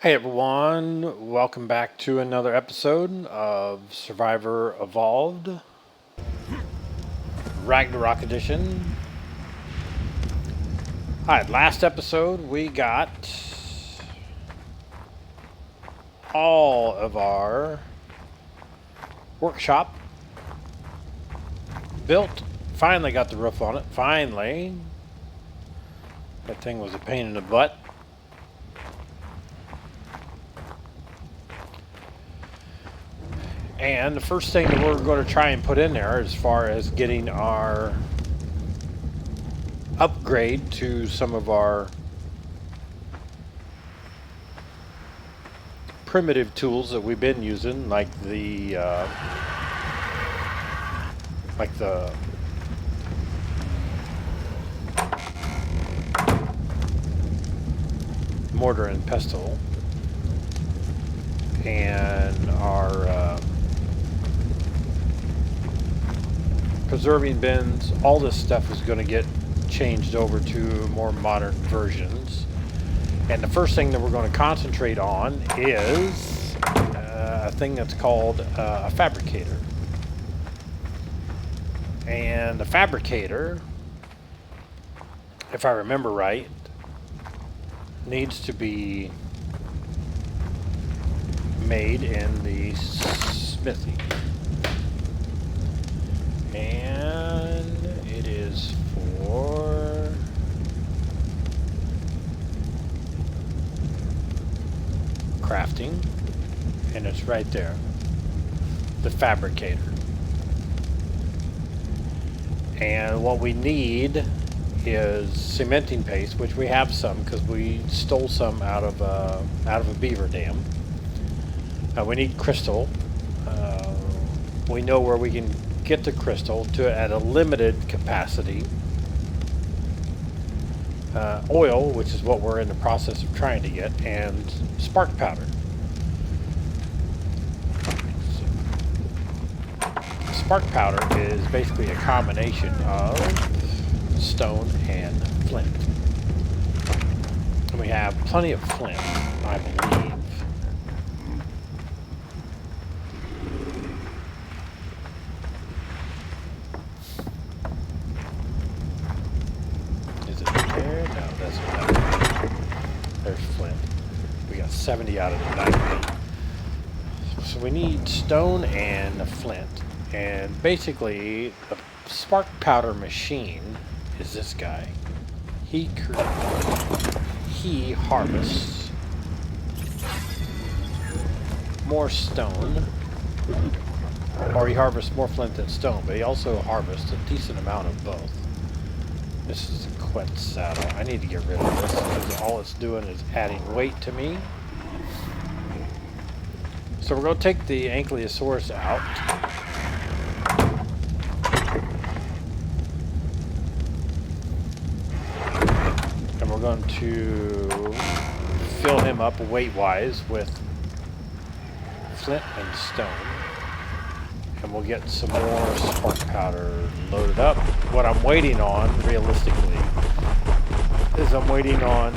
Hey everyone, welcome back to another episode of Survivor Evolved Ragnarok Edition. Alright, last episode we got all of our workshop built. Finally got the roof on it, finally. That thing was a pain in the butt. And the first thing that we're going to try and put in there as far as getting our upgrade to some of our primitive tools that we've been using, like the mortar and pestle, and our preserving bins. All this stuff is going to get changed over to more modern versions. And the first thing that we're going to concentrate on is a thing that's called a fabricator. And the fabricator, if I remember right, needs to be made in the smithy. And it is for crafting, and it's right there, the fabricator. And what we need is cementing paste, which we have some because we stole some out of a beaver dam. We need crystal. We know where we can get the crystal to at a limited capacity. Oil, which is what we're in the process of trying to get, and spark powder. Spark powder is basically a combination of stone and flint. And we have plenty of flint, I believe. Is it there? No, that's not. There's flint. We got 70 out of the 90. So we need stone and flint. And basically, the spark powder machine is this guy. He harvests more stone, or he harvests more flint than stone, but he also harvests a decent amount of both. This is a quet saddle. I need to get rid of this because all it's doing is adding weight to me. So we're going to take the Ankylosaurus out. And we're going to fill him up weight-wise with flint and stone. And we'll get some more spark powder loaded up. What I'm waiting on, realistically, is I'm waiting on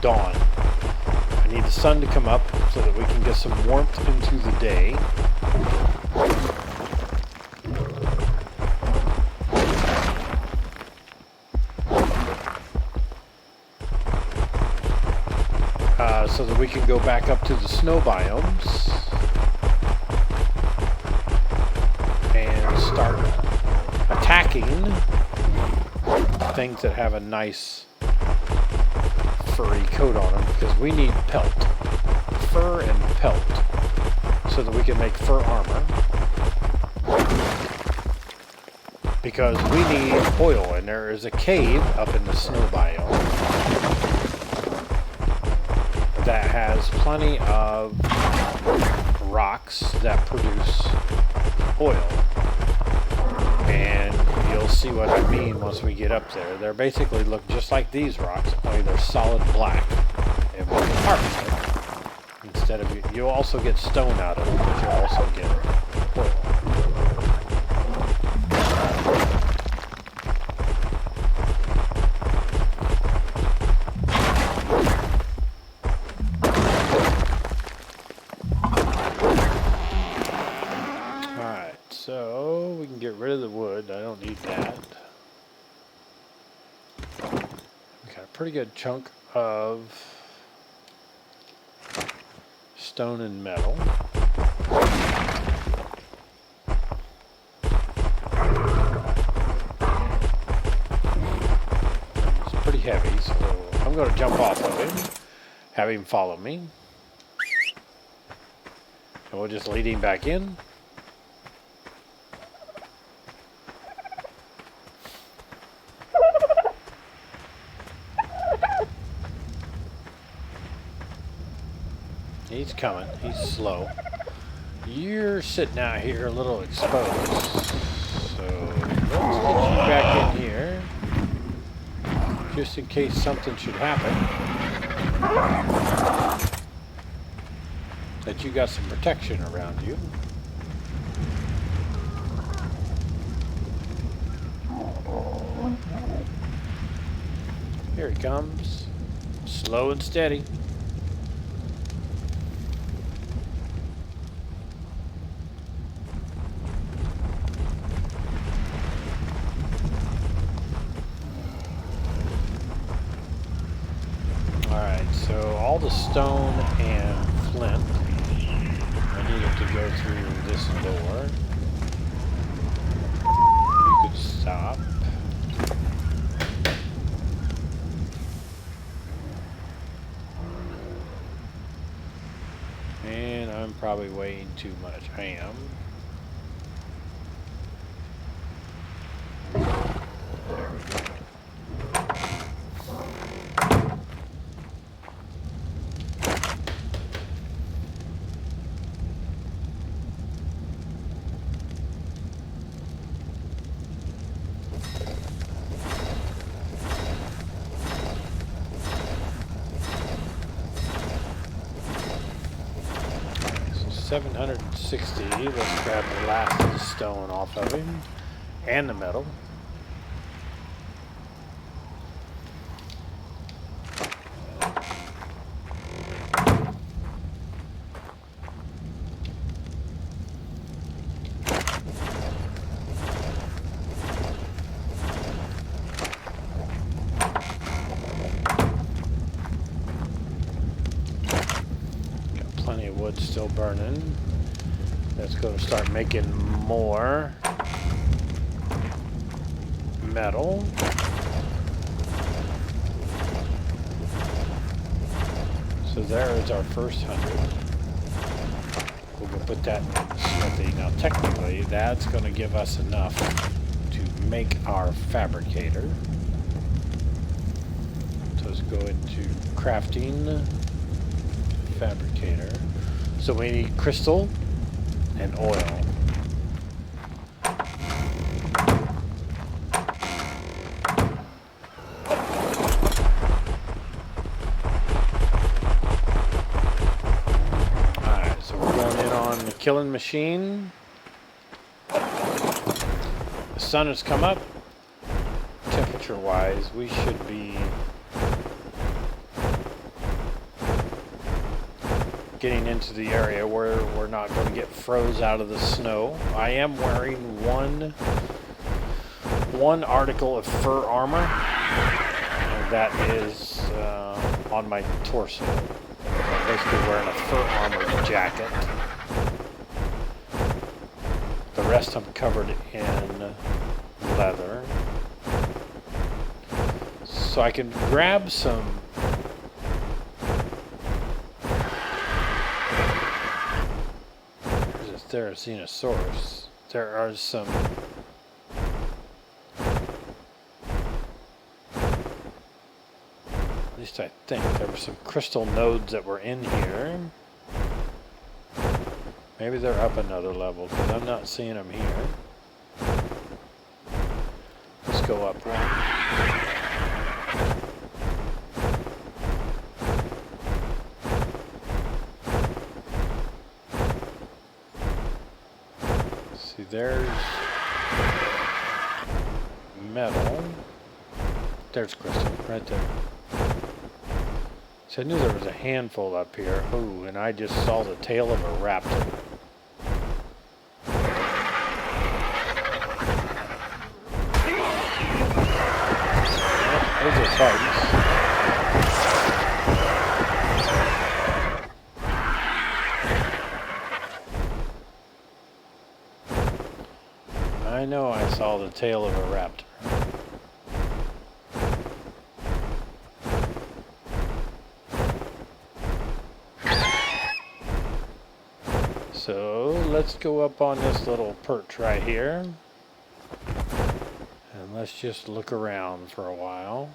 dawn. I need the sun to come up so that we can get some warmth into the day. So that we can go back up to the snow biomes and start attacking things that have a nice furry coat on them, because we need pelt, fur and pelt, so that we can make fur armor, because we need oil, and there is a cave up in the snow biome that has plenty of rocks that produce oil. And you'll see what I mean once we get up there. They basically look just like these rocks, only they're solid black. And we can harvest them. Instead of, you'll also get stone out of them, but you'll also get oil. that. We got a pretty good chunk of stone and metal. It's pretty heavy, so I'm going to jump off of him, have him follow me, and we'll just lead him back in. He's coming. He's slow. You're sitting out here a little exposed. So let's get you back in here. Just in case something should happen. That you got some protection around you. Here he comes. Slow and steady. So all the stone and flint, I needed to go through this door. You could stop. And I'm probably weighing too much. I am. There we go. So 760. Let's grab the last of the stone off of him and the metal. Plenty of wood still burning. That's going to start making more metal. So there is our first 100. We're going to put that in the smithy. Now technically that's going to give us enough to make our fabricator. So let's go into crafting. Fabricator. So we need crystal and oil. Alright, so we're going in on the killing machine. The sun has come up. Temperature wise, we should be getting into the area where we're not going to get froze out of the snow. I am wearing one article of fur armor, and that is on my torso. I'm basically wearing a fur armor jacket. The rest I'm covered in leather. So I can grab some Therizinosaurus. There are some at least I think there were some crystal nodes that were in here. Maybe they're up another level because I'm not seeing them here. Let's go up one. There's metal. There's crystal right there. So I knew there was a handful up here. Ooh, and I just saw the tail of a raptor. bugs. I know I saw the tail of a raptor. So let's go up on this little perch right here. And let's just look around for a while.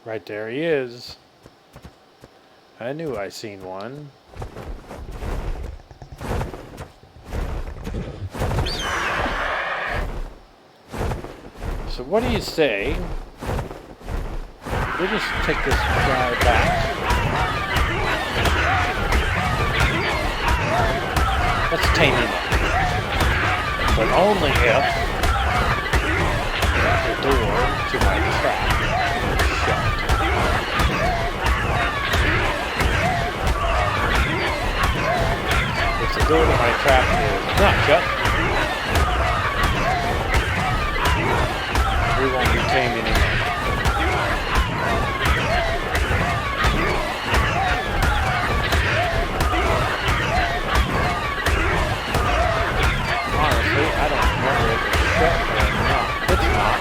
Right there he is. I knew I seen one. So what do you say? We just take this guy back. Let's tame him up. But only if the door to my trap is shut. If the door to my trap is not shut, we won't be taming him. Honestly, I don't remember if it's shut or not. It's not.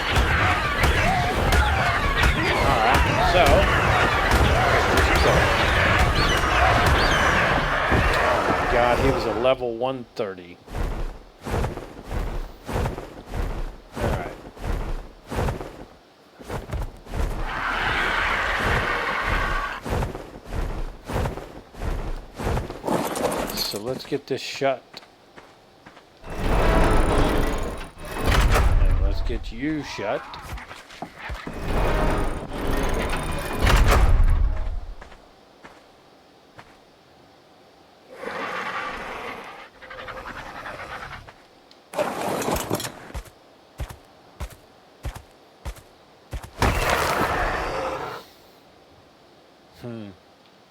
Alright, so. Oh my god, he was a level 130. So let's get this shut. And let's get you shut.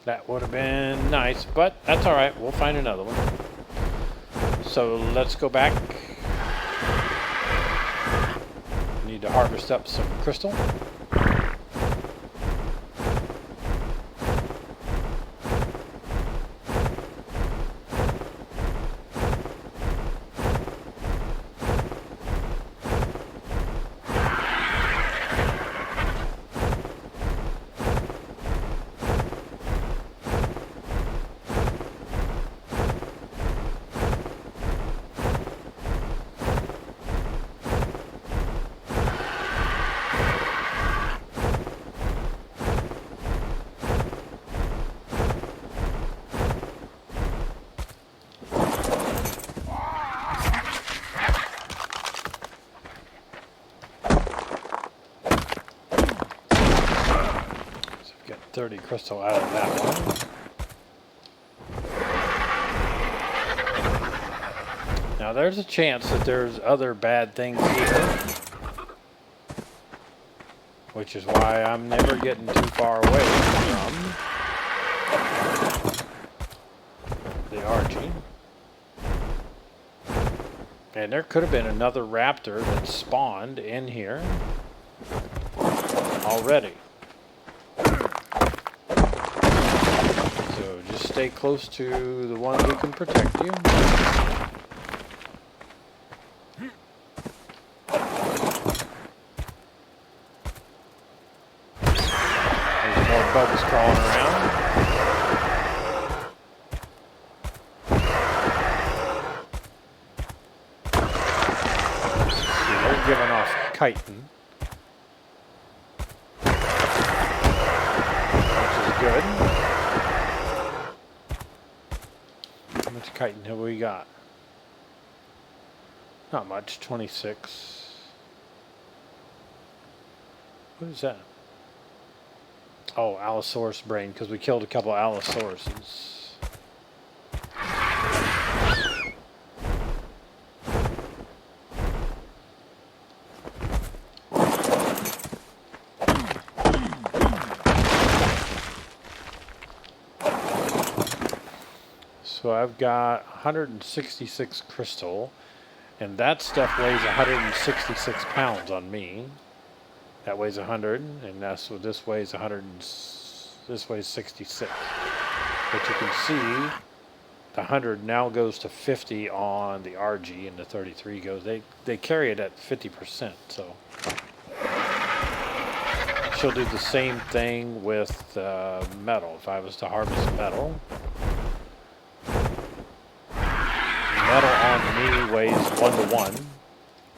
That would have been nice, but that's all right. We'll find another one. So let's go back. Need to harvest up some crystal. So we've got 30 crystal out of that one. Now there's a chance that there's other bad things here, which is why I'm never getting too far away from the Archie. And there could have been another raptor that spawned in here already. So just stay close to the ones who can protect you. There's more bugs crawling around. See, they're giving off chitin, which is good. How much chitin have we got? Not much, 26. What is that? Oh, Allosaurus brain, because we killed a couple Allosauruses. So I've got 166 crystal, and that stuff weighs 166 pounds on me. That weighs 100, and that's what this weighs 100. This weighs 66. But you can see the 100 now goes to 50 on the RG, and the 33 goes. They carry it at 50%. So she'll do the same thing with metal. If I was to harvest metal. Metal on me weighs 1 to 1.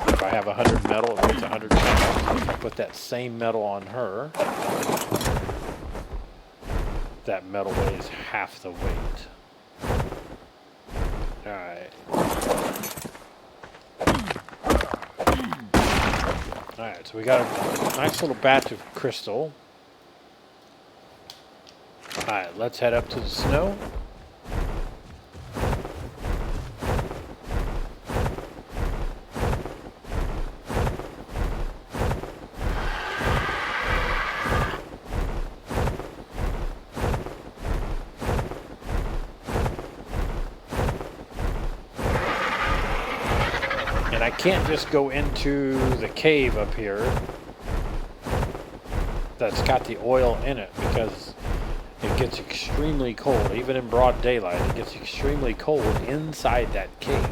If I have 100 metal, it weighs 100 metal. If I put that same metal on her, that metal weighs half the weight. Alright. Alright, so we got a nice little batch of crystal. Alright, let's head up to the snow. I can't just go into the cave up here that's got the oil in it because it gets extremely cold. Even in broad daylight, it gets extremely cold inside that cave.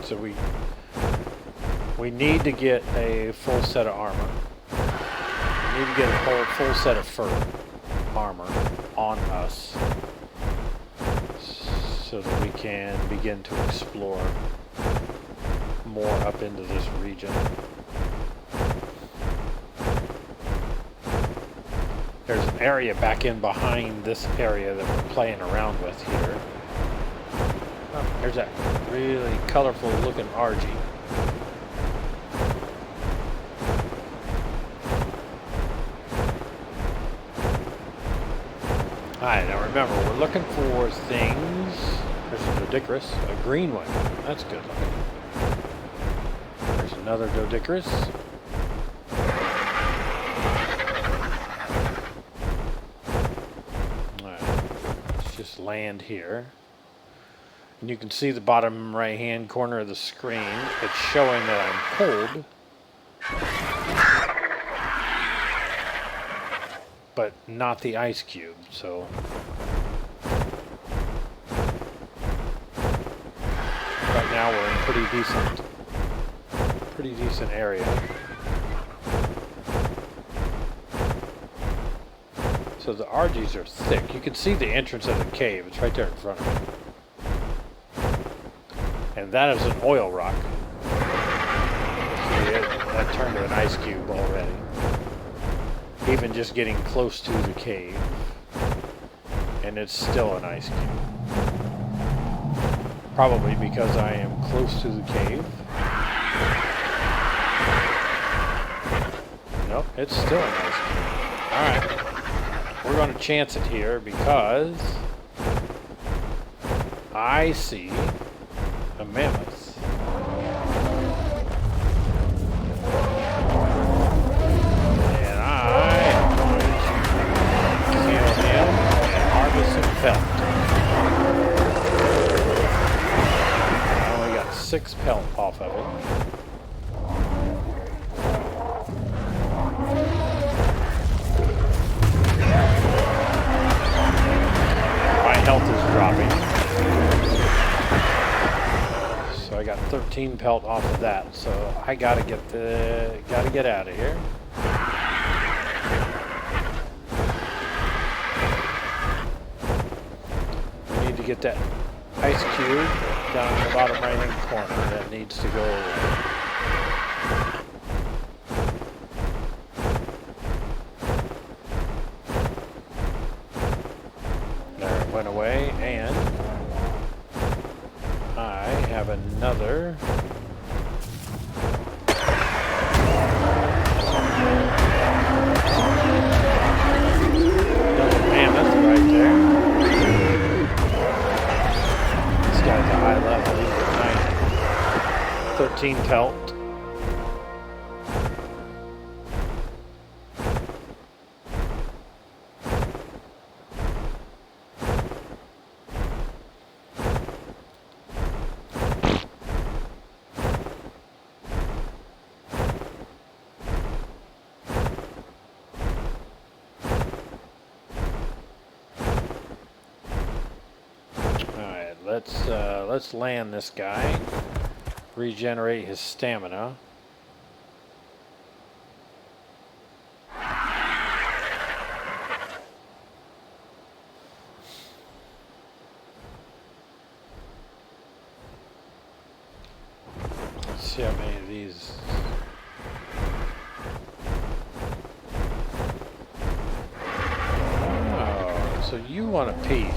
So we need to get a full set of armor. We need to get a full set of fur. Armor on us so that we can begin to explore more up into this region. There's an area back in behind this area that we're playing around with here. Oh, there's that really colorful looking RG. Alright, now remember, we're looking for things. There's a Doedicurus, a green one. That's good looking. There's another Doedicurus. Alright, let's just land here. And you can see the bottom right hand corner of the screen. It's showing that I'm cold. But not the ice cube, so right now we're in pretty decent area. So the RGs are thick. You can see the entrance of the cave. It's right there in front of me. And that is an oil rock. See, that turned to an ice cube already. Even just getting close to the cave, and it's still an ice cube. Probably because I am close to the cave. Nope, it's still an ice cube. Alright, we're going to chance it here because I see a mammoth. Pelt. I only got 6 pelt off of it. My health is dropping. So I got 13 pelt off of that. So I gotta get out of here. Get that ice cube down in the bottom right hand corner. That needs to go away. There it went away, and I have another mammoth right there. Guy's a high level, he's at 13 pelt. let's land this guy. Regenerate his stamina. Let's see how many of these. Oh, so you want a piece.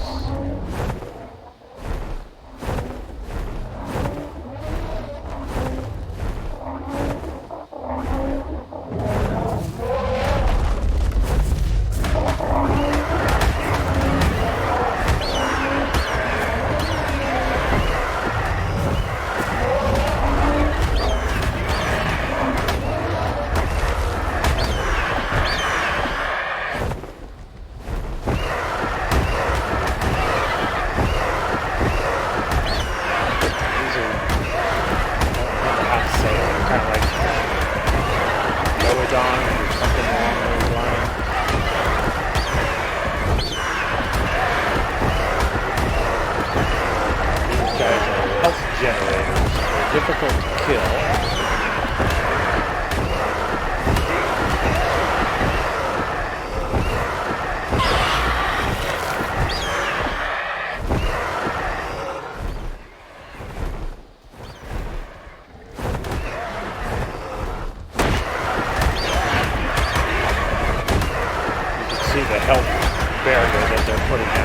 Difficult to kill. You can see the health barrier that they're putting out.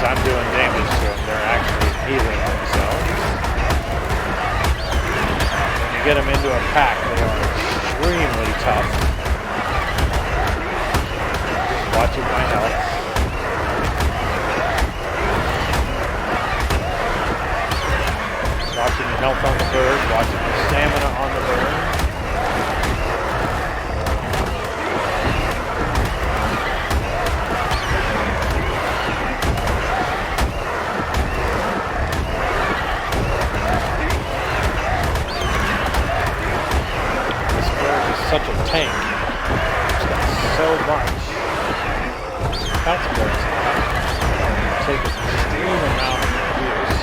I'm doing damage to them, they're actually healing themselves. When you get them into a pack, they are extremely tough. Just watching my health. Watching the health on the bird, watching the stamina on the bird. Such a tank. It's got so much. That's good. Take an extreme amount of abuse.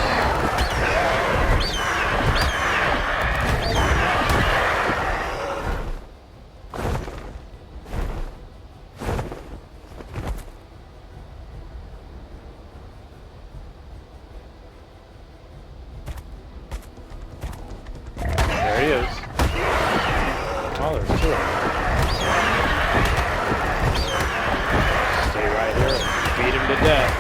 There he is. Oh, there's two of them. Stay right here and beat him to death.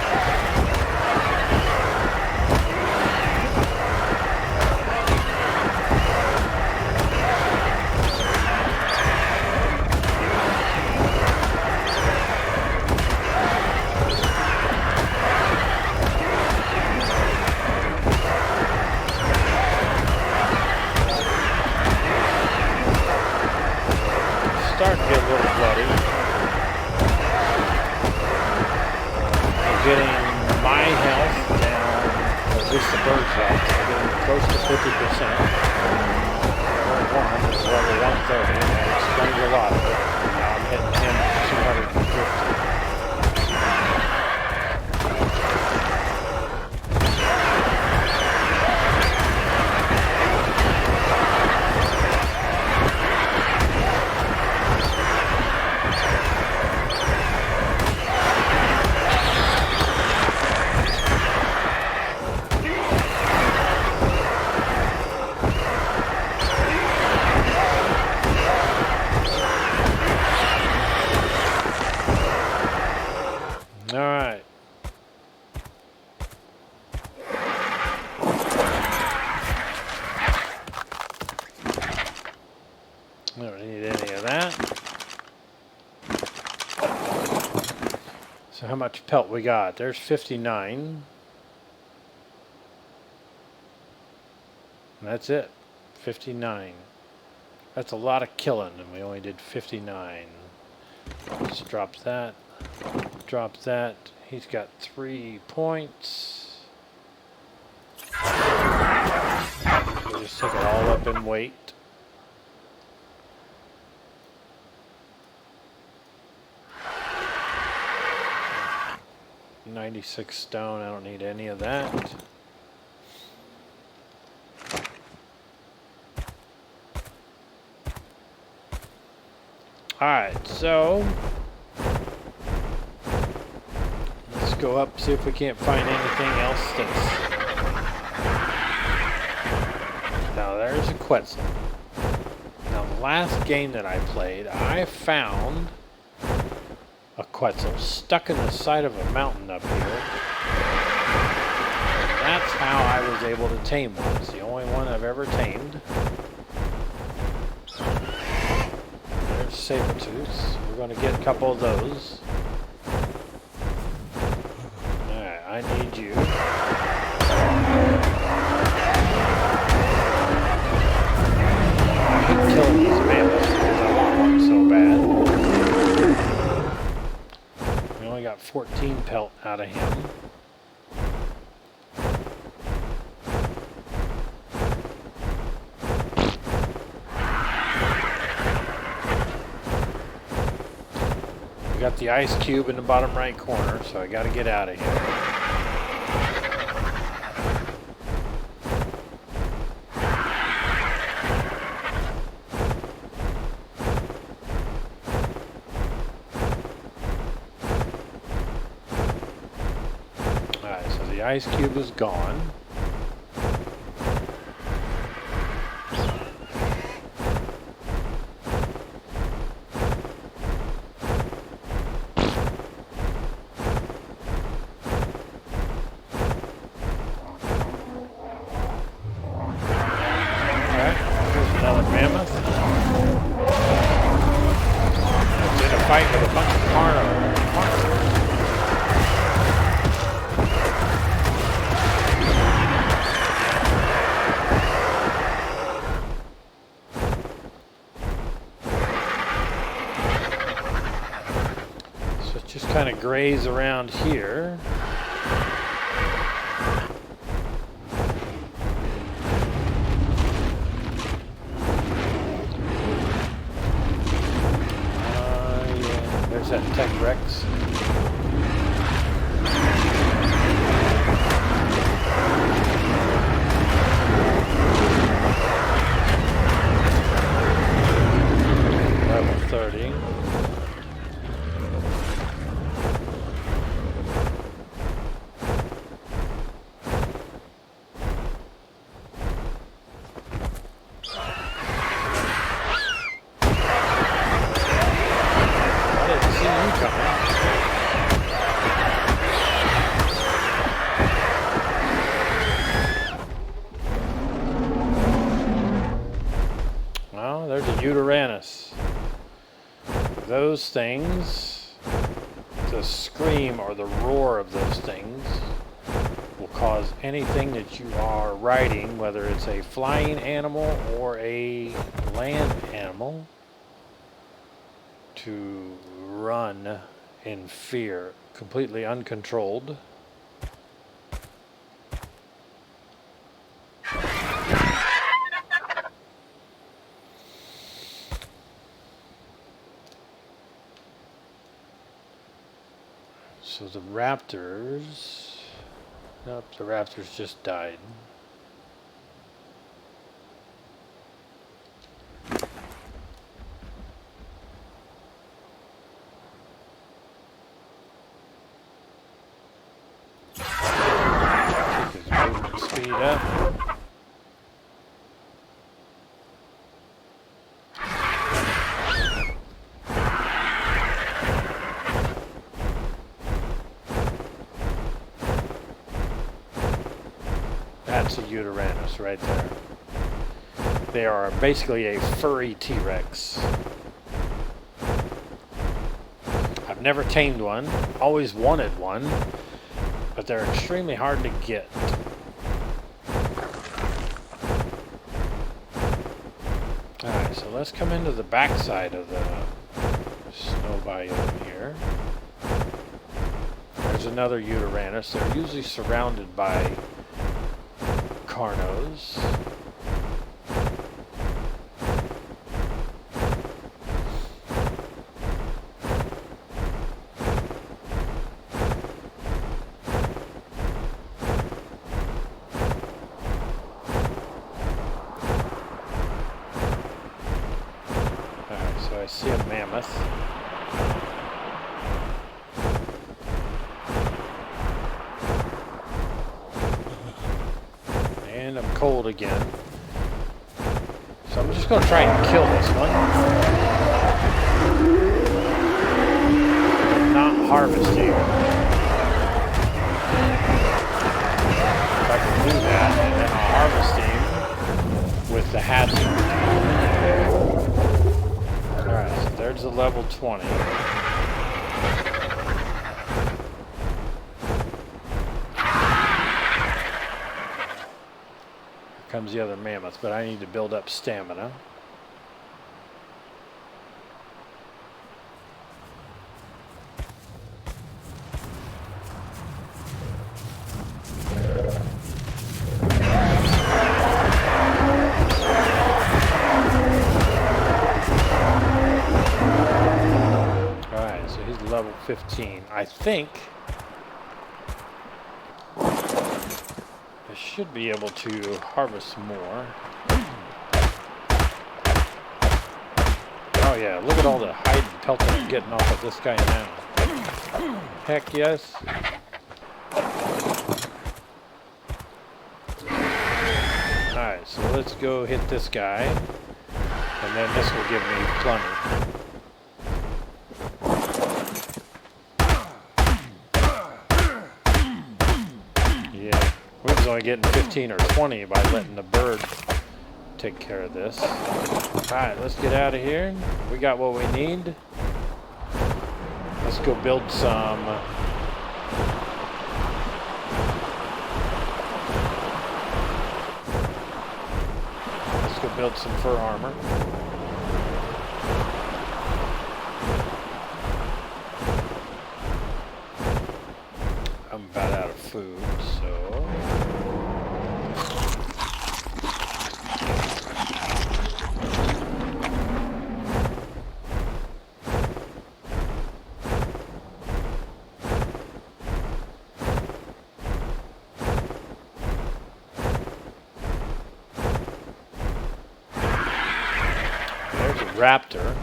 Starting to get a little bloody. I'm getting my health down, or at least the bird's health. I'm getting close to 50%. Level 1 is level 130, and that explains a lot of it. Now I'm hitting him at 250. Alright. I don't need any of that. So how much pelt we got? There's 59. And that's it. 59. That's a lot of killing, and we only did 59. Just drop that. Drop that. He's got 3 points. We'll just take it all up in weight. 96 stone. I don't need any of that. Alright, so let's go up, see if we can't find anything else that's... Now there's a Quetzal. Now the last game that I played, I found a Quetzal stuck in the side of a mountain up here. And that's how I was able to tame one. It's the only one I've ever tamed. There's saber-tooths. We're going to get a couple of those. Alright, I need you. I hate killing these mammoths because I want one so bad. We only got 14 pelt out of him. We got the ice cube in the bottom right corner, so I got to get out of here. Alright, so the ice cube is gone. Kind of graze around here. Yeah. There's that Tech Rex. Level 30. Those things, the scream or the roar of those things will cause anything that you are riding, whether it's a flying animal or a land animal, to run in fear, completely uncontrolled. So the raptors, nope, the raptors just died. Keep his movement speed up. That's a Uteranus right there. They are basically a furry T-Rex. I've never tamed one, always wanted one, but they're extremely hard to get. Alright, so let's come into the backside of the snow biome here. There's another Uteranus. They're usually surrounded by Carnos. see a mammoth. And I'm cold again. So I'm just going to try and kill this one. Not harvesting. If I can do that, and then harvesting with the hatching. Alright, so there's the level 20. Comes the other mammoth, but I need to build up stamina. Alright, so he's level 15. I think I should be able to harvest more. Oh yeah, look at all the hide and pelt I'm getting off of this guy now. Heck yes. Alright, so let's go hit this guy. And then this will give me plenty. Yeah. We're just only getting 15 or 20 by letting the bird take care of this. Alright, let's get out of here. We got what we need. Let's go build some... Let's go build some fur armor. I'm about out of food, so... There's a raptor.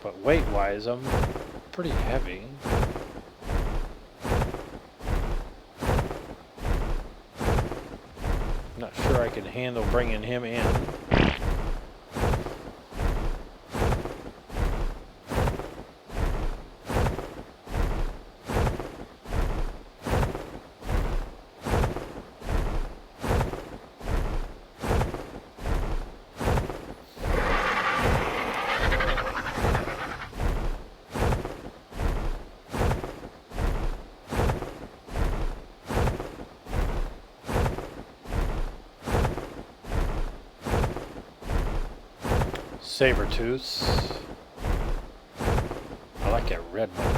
But weight-wise, I'm pretty heavy. Not sure I can handle bringing him in. Saber-tooths. I like that red one.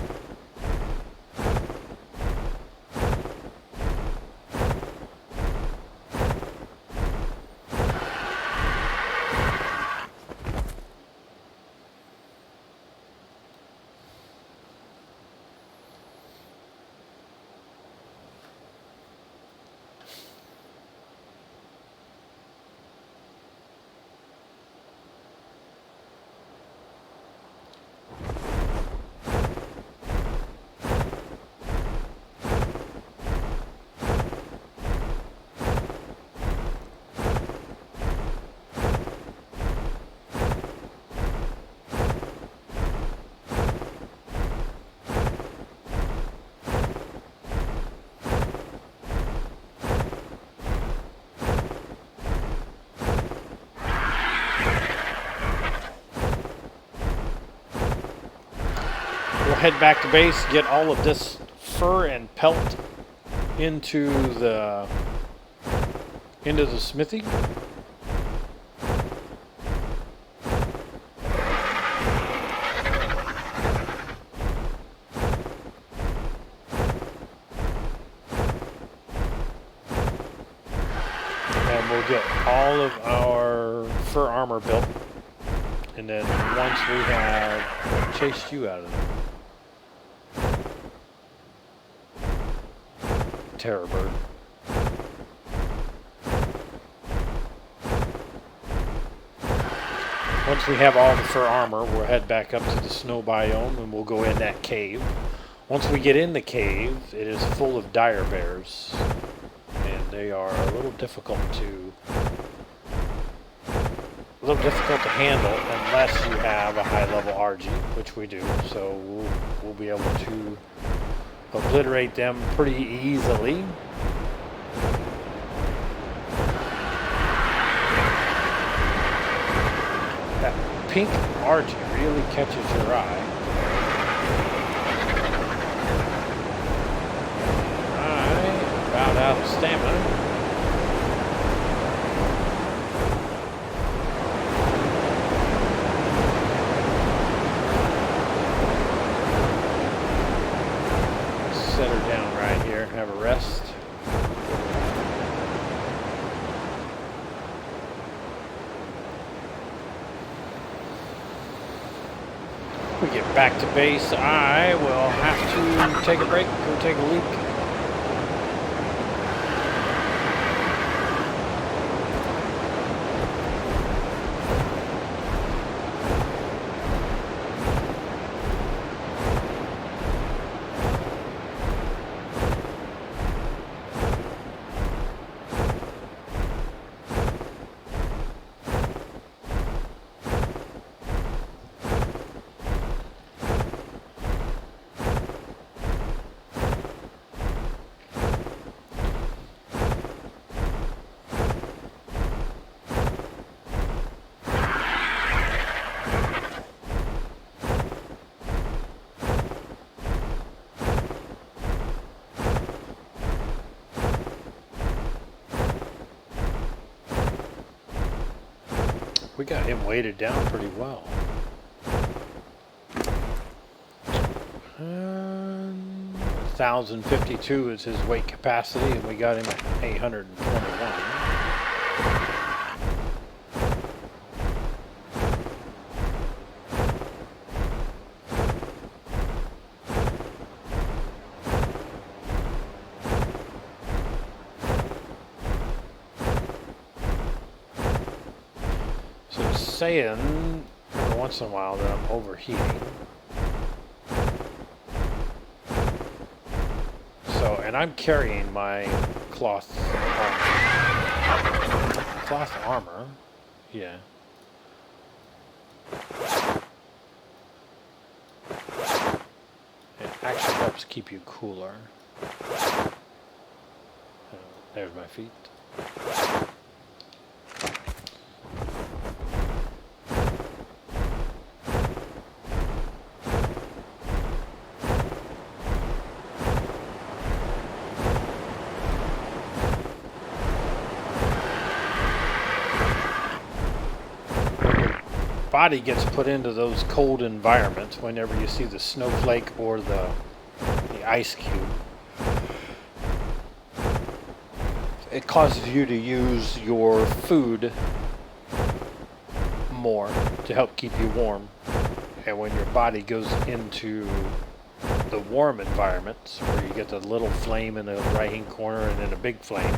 We'll head back to base, get all of this fur and pelt into the smithy. And we'll get all of our fur armor built. And then once we have chased you out of there. Terror bird. Once we have all the fur armor, we'll head back up to the snow biome and we'll go in that cave. Once we get in the cave, it is full of dire bears, and they are a little difficult to handle unless you have a high level RG, which we do. So we'll be able to obliterate them pretty easily. That pink RG really catches your eye. About out of stamina. Set her down right here, have a rest. We get back to base, I will have to take a break, go take a leak. We got him weighted down pretty well. 1,052 is his weight capacity, and we got him at 821. Saying every once in a while that I'm overheating. So, and I'm carrying my cloth armor. Yeah. It actually helps keep you cooler. There's my feet. Body gets put into those cold environments whenever you see the snowflake or the ice cube. It causes you to use your food more to help keep you warm. And when your body goes into the warm environments, where you get the little flame in the right hand corner and then a big flame,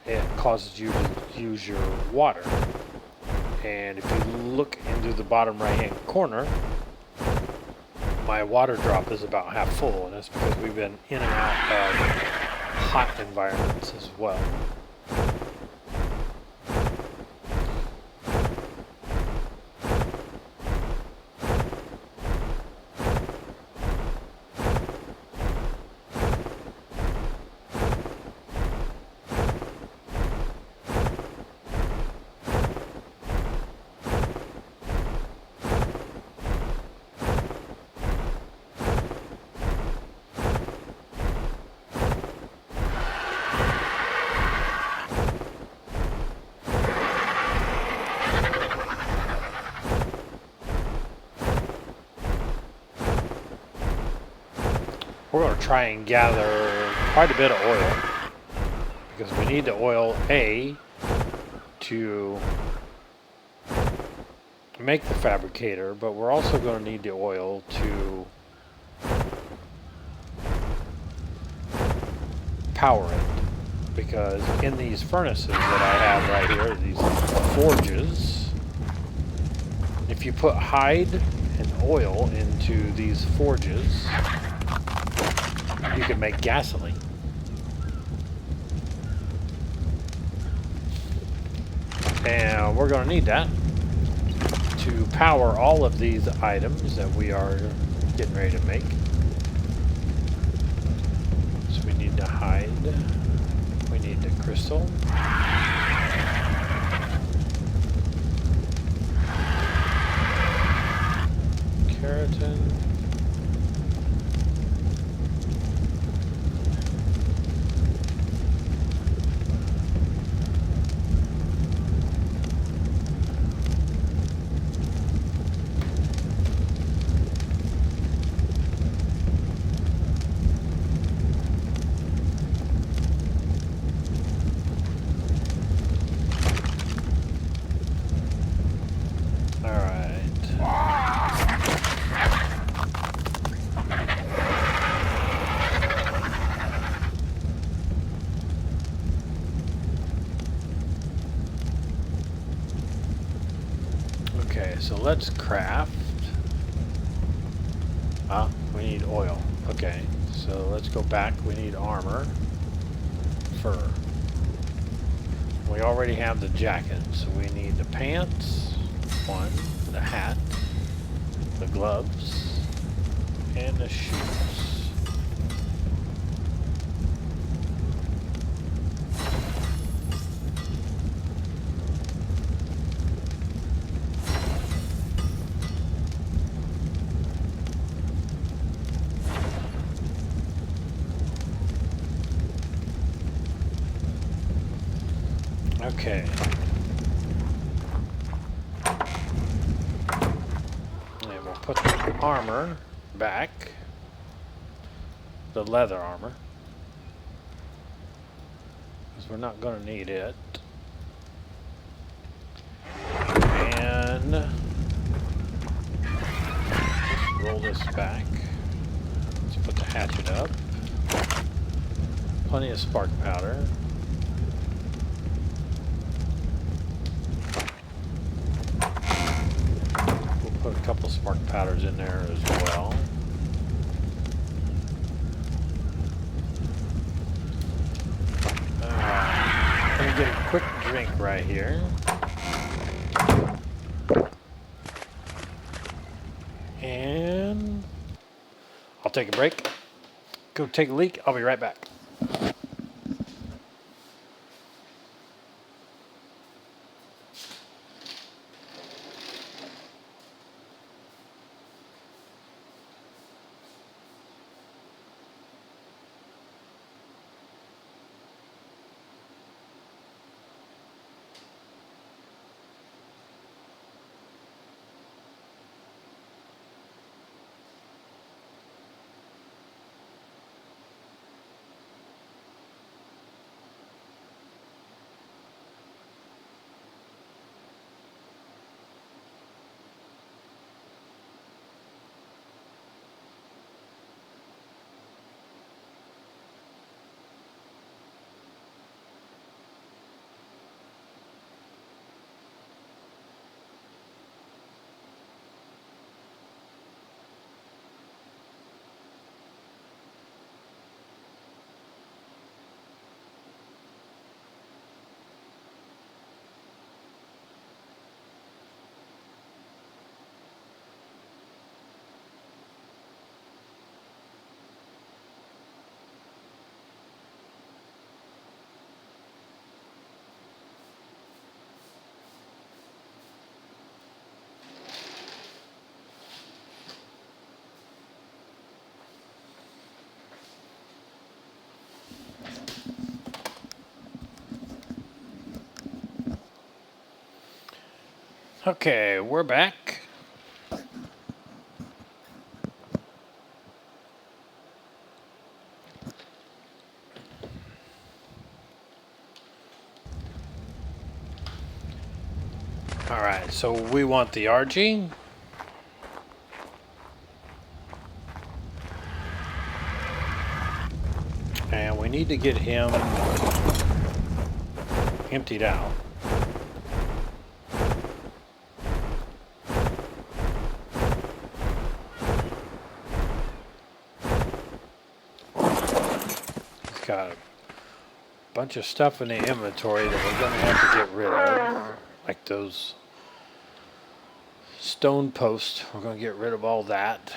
it causes you to use your water. And if you look into the bottom right hand corner, my water drop is about half full, and that's because we've been in and out of hot environments as well. We're going to try and gather quite a bit of oil, because we need the oil, A, to make the fabricator, but we're also going to need the oil to power it, because in these furnaces that I have right here, these forges, If you put hide and oil into these forges, you can make gasoline. And we're going to need that to power all of these items that we are getting ready to make. So we need to hide. We need the crystal. Keratin. Okay, so let's craft. We need oil. Okay, so let's go back. We need armor. Fur. We already have the jacket, so we need the pants, one, the hat, the gloves, and the shoes. Okay. And we'll put the armor back. The leather armor. Because we're not going to need it. And let's roll this back. Let's put the hatchet up. Plenty of spark powder. Put a couple spark powders in there as well. I'm going to get a quick drink right here. And I'll take a break. Go take a leak. I'll be right back. Okay, we're back. All right, so we want the RG. And we need to get him emptied out. got a bunch of stuff in the inventory that we're going to have to get rid of. Like those stone posts. We're going to get rid of all that.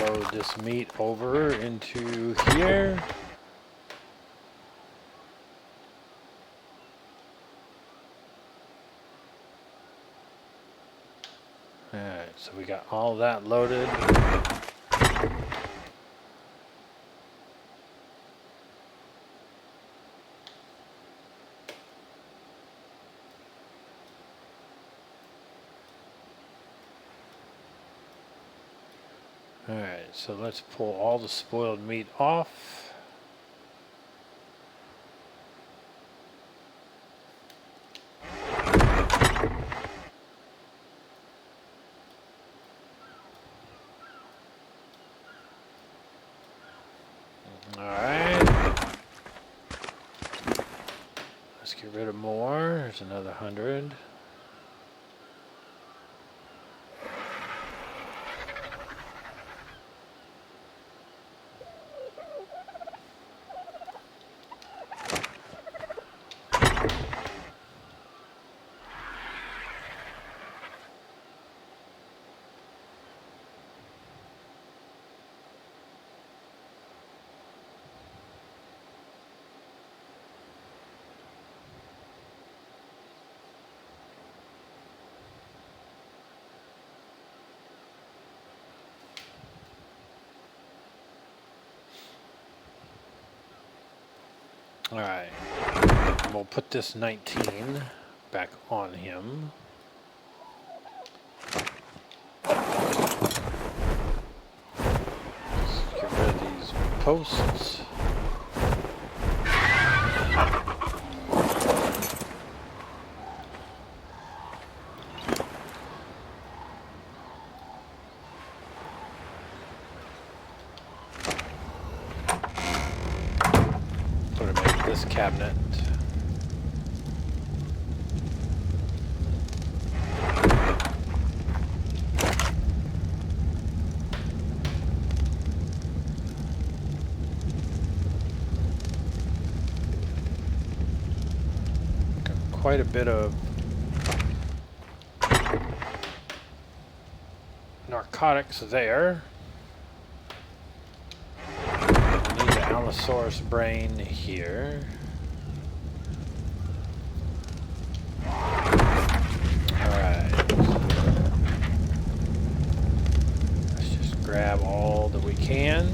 Load this meat over into here. Alright, so we got all that loaded. Alright, so let's pull all the spoiled meat off. Alright. Let's get rid of more. There's another 100. Alright, we'll put this 19 back on him. Let's get rid of these posts. This cabinet. Got quite a bit of narcotics there. Allosaurus brain here. Alright. Let's just grab all that we can.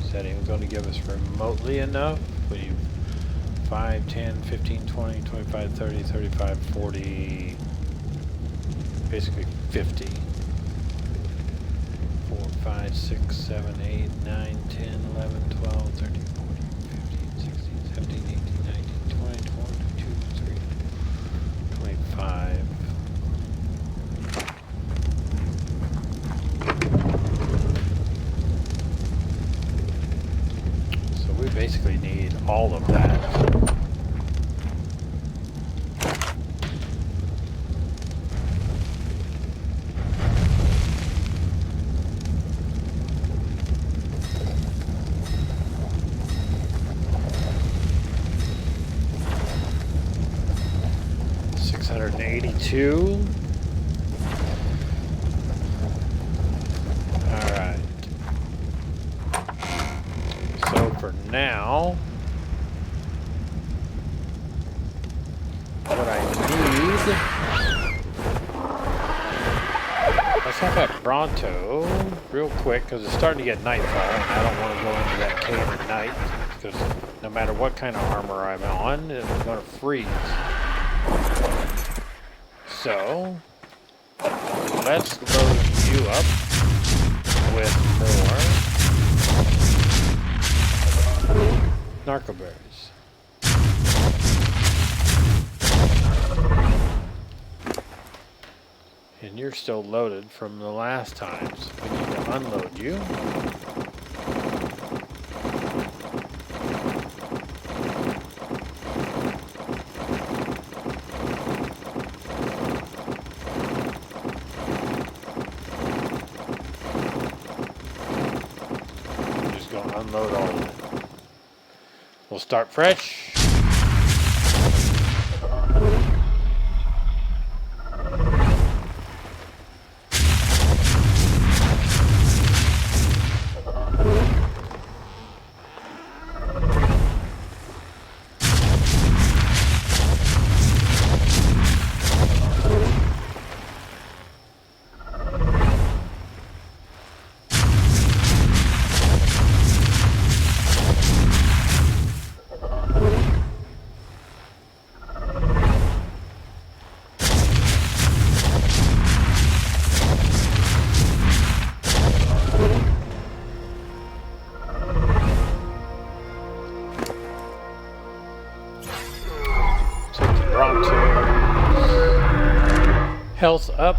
Is that even going to give us remotely enough? 5, 10, 15, 20, 25, 30, 35, 40, basically 50. 4, 5, 6, 7, 8, 9, 10, 11, 12, 13, 14, 15, 16, 17, 18, 19, 20, 21, 22, 23, 25. So we basically need all of that. 682. Alright. So for now, what I need, let's have that Bronto real quick because it's starting to get nightfall and I don't want to go into that cave at night because no matter what kind of armor I'm on, it's going to freeze. So, let's load you up with more narcoberries. And you're still loaded from the last time, so we need to unload you. just going to unload all of it. We'll start fresh. Health up.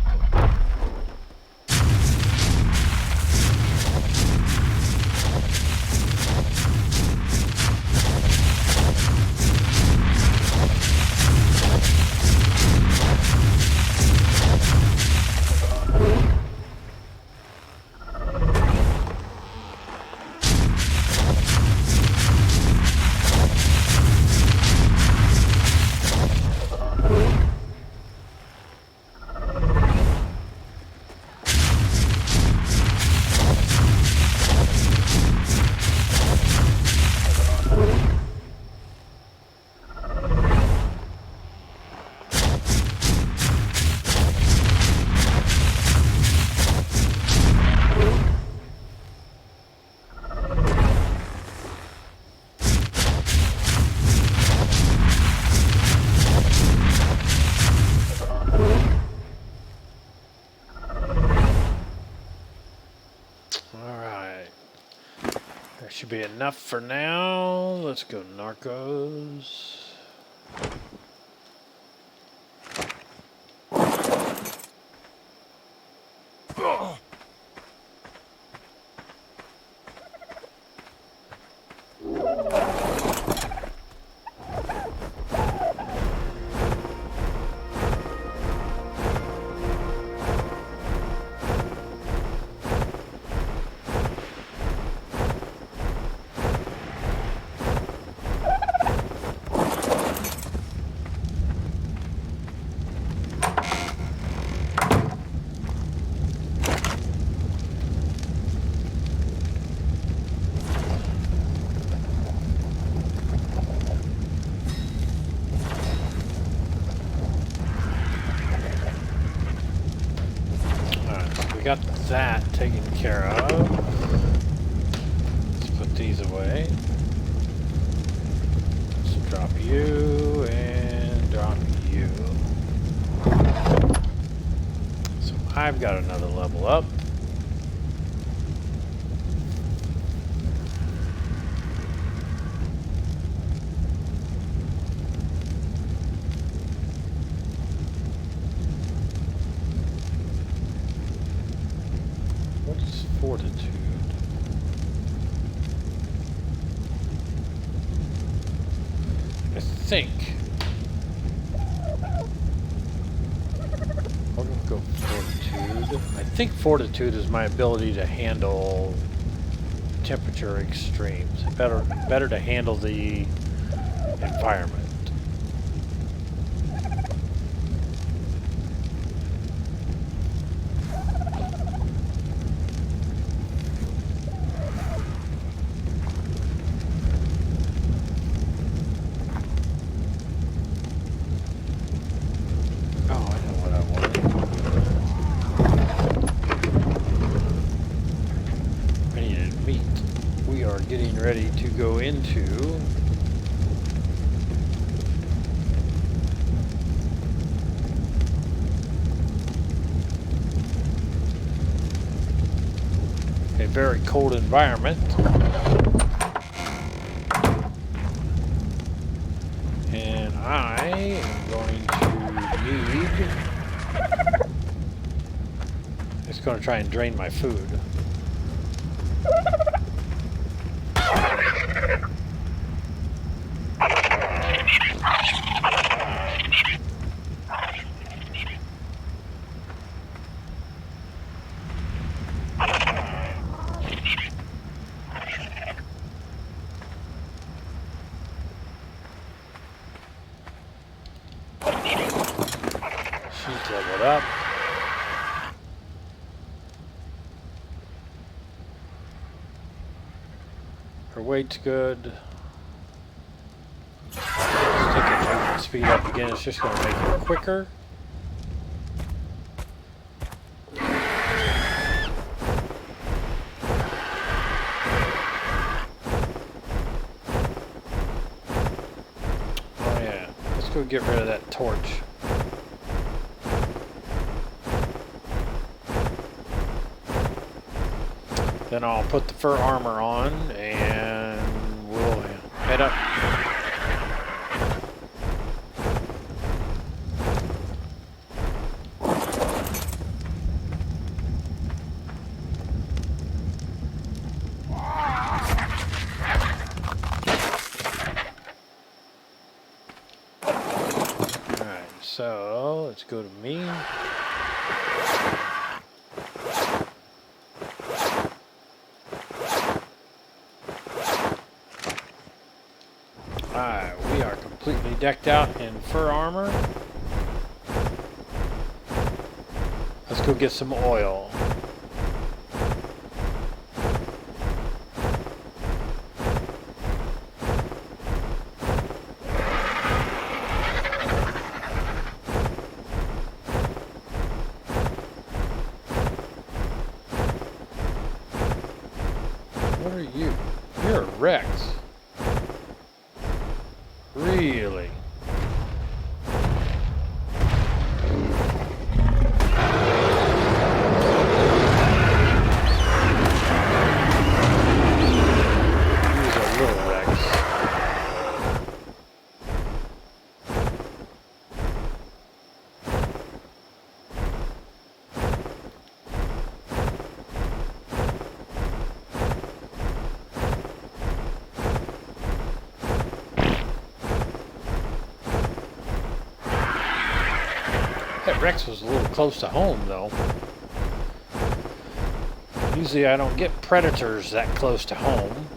Should be enough for now. Let's go Narcos. We got that taken care of. Let's put these away. Let's drop you and drop you. So I've got another level up. Fortitude. I think I'll go fortitude. I think fortitude is my ability to handle temperature extremes. Better to handle the environment. Getting ready to go into a very cold environment, and I am going to need, it's going to try and drain my food. leveled up. Her weight's good. Stick it movement speed up again. It's just going to make it quicker. Oh yeah, let's go get rid of that torch. Then I'll put the fur armor on and we'll head up. Alright, so let's go to me. Alright, we are completely decked out in fur armor. Let's go get some oil. What are you? You're a Rex. Really? He's a little Rex. That Rex was a little close to home, though. Usually I don't get predators that close to home.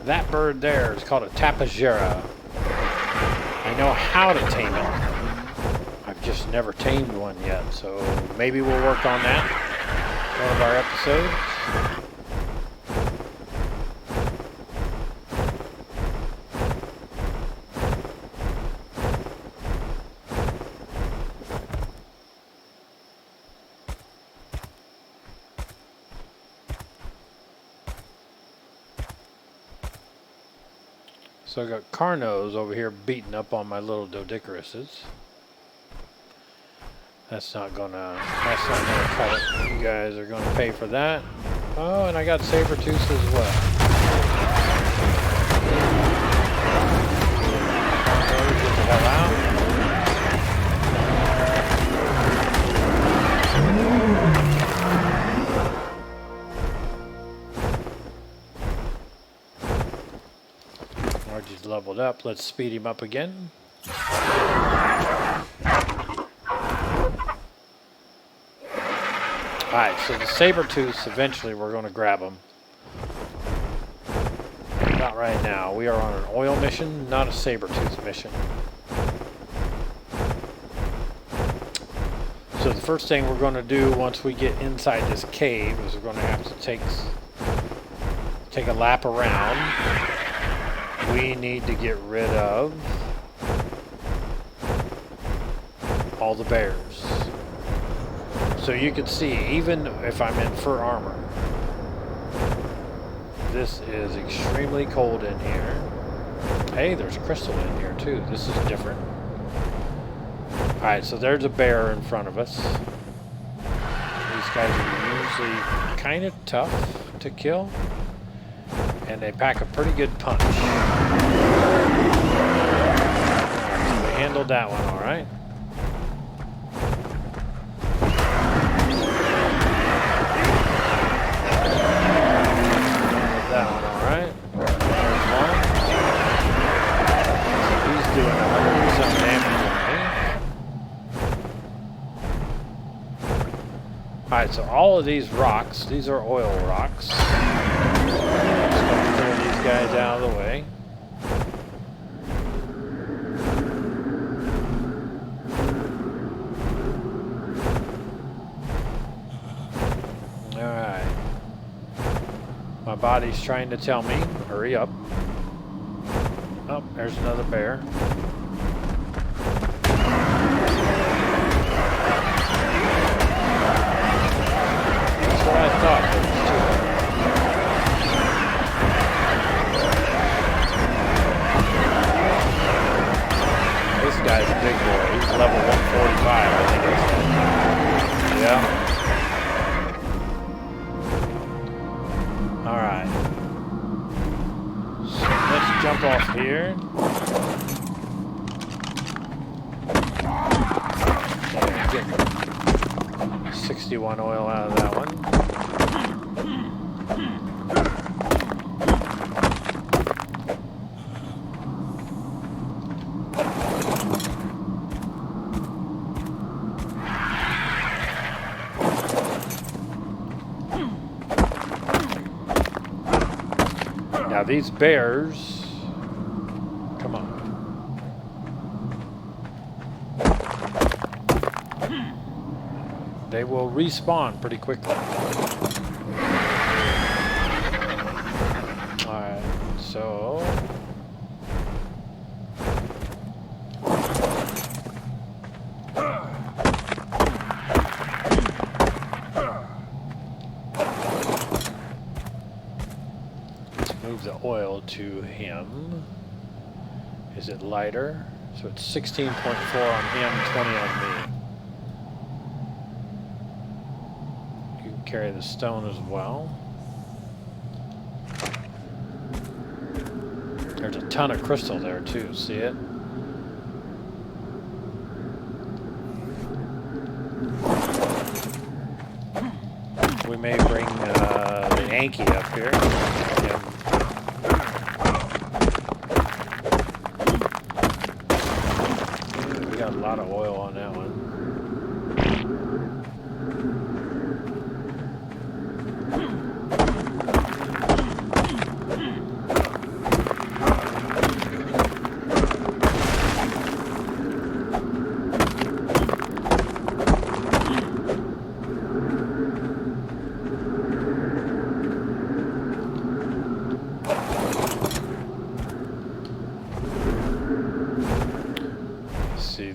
That bird there is called a tapajara. I know how to tame it. I've just never tamed one yet, so maybe we'll work on that in one of our episodes. So I got Carnos over here beating up on my little Dodicaruses. That's not gonna cut it. You guys are gonna pay for that. Oh, and I got Sabertooths as well. Get the hell out. Archie's leveled up. Let's speed him up again. Alright, so the Sabertooths, eventually we're going to grab them. Not right now. We are on an oil mission, not a Sabertooth mission. So the first thing we're going to do once we get inside this cave is we're going to have to take a lap around. We need to get rid of all the bears. So you can see, even if I'm in fur armor, this is extremely cold in here. Hey, there's crystal in here too. This is different. Alright, so there's a bear in front of us. He's guys are usually kind of tough to kill, and they pack a pretty good punch. So we handled that one all right. Handled that one all right. There's one. So he's doing 100 and some damage on me. Alright, so all of these rocks, these are oil rocks. Just gonna clear these guys out of the way. Alright. My body's trying to tell me, hurry up. Oh, there's another bear. That's what I thought there was two. This guy's a big boy. He's level 145, I think it's that. Yeah. Alright. So let's jump off here. Get 61 oil out of that one. Now these bears, come on. They will respawn pretty quickly. Alright, so... let's move the oil to him. Is it lighter? So it's 16.4 on him, 20 on me. Carry the stone as well. There's a ton of crystal there too, see it? We may bring the Yankee up here. Yeah. We got a lot of oil on that one.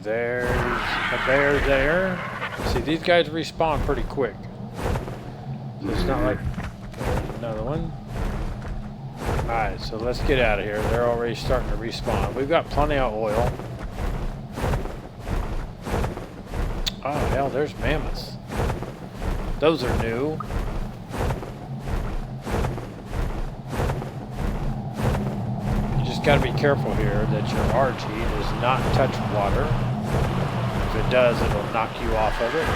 There's a bear there. See, these guys respawn pretty quick. So it's not like... There's another one. Alright, so let's get out of here. They're already starting to respawn. We've got plenty of oil. Oh, hell, there's mammoths. Those are new. Got to be careful here that your RG does not touch water. If it does, it'll knock you off of it.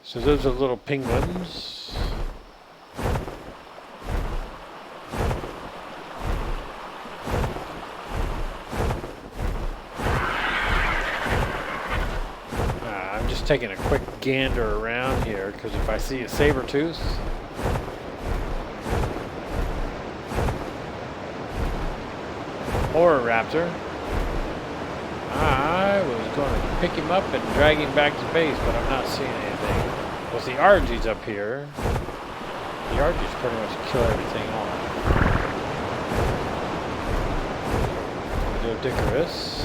So those are little penguins. I'm just taking a quick gander around here because if I see a saber-tooth, or a raptor, I was going to pick him up and drag him back to base, but I'm not seeing anything. With the RGs up here, the RGs pretty much kill everything off. Icarus.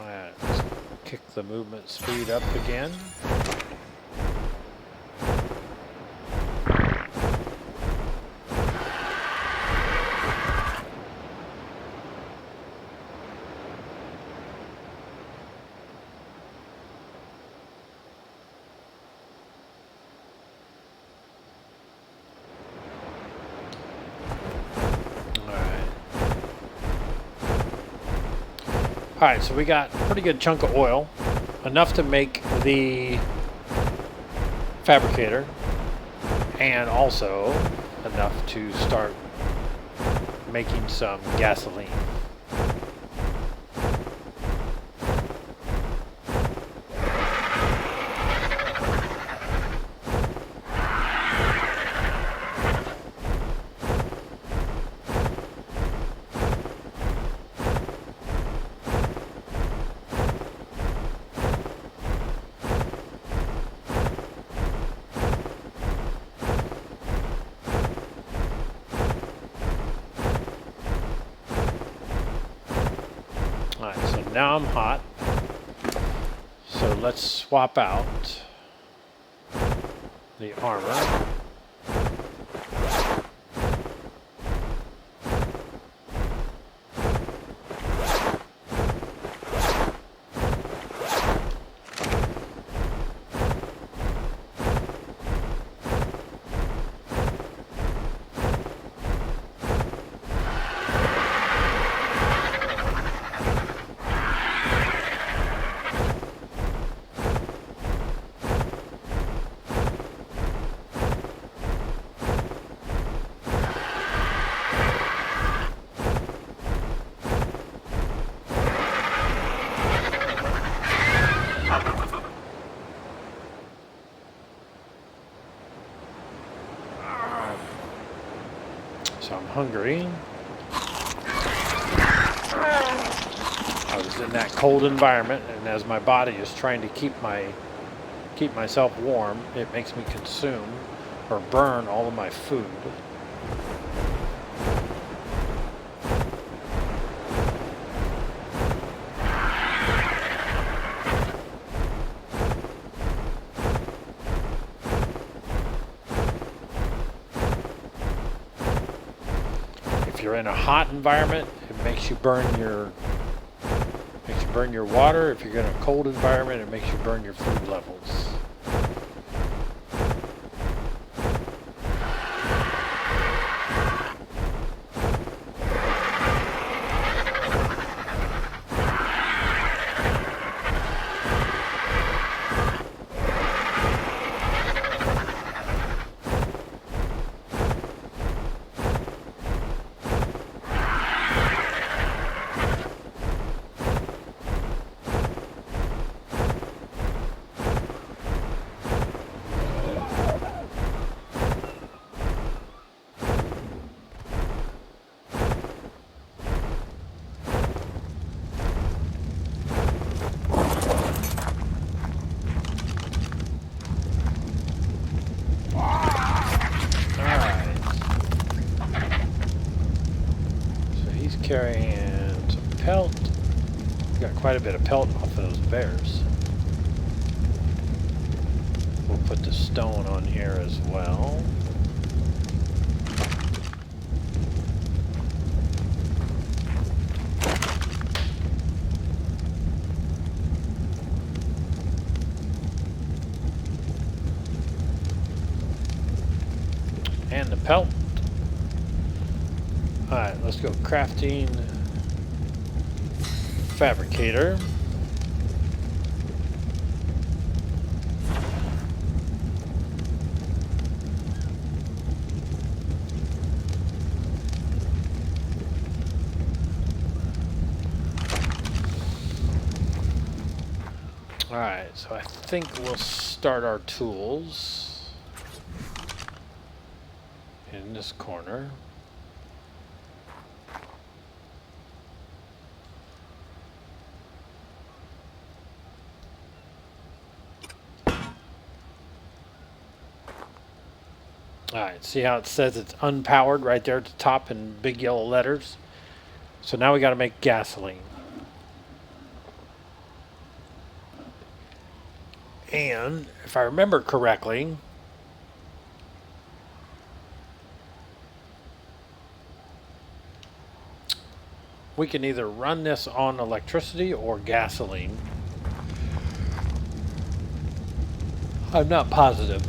Alright, let's kick the movement speed up again. Alright, so we got a pretty good chunk of oil. Enough to make the fabricator. And also enough to start making some gasoline. Alright, so now I'm hot. So let's swap out the armor. So I'm hungry. I was in that cold environment, and as my body is trying to keep myself warm, it makes me consume or burn all of my food. If you're in a hot environment, it makes you burn your water. If you're in a cold environment, it makes you burn your food levels. Carrying some pelt. Got quite a bit of pelt off of those bears. We'll put the stone on here as well. And the pelt. Alright, let's go crafting fabricator. Alright, so I think we'll start our tools in this corner. Alright, see how it says it's unpowered right there at the top in big yellow letters? So now we got to make gasoline. And if I remember correctly, we can either run this on electricity or gasoline. I'm not positive.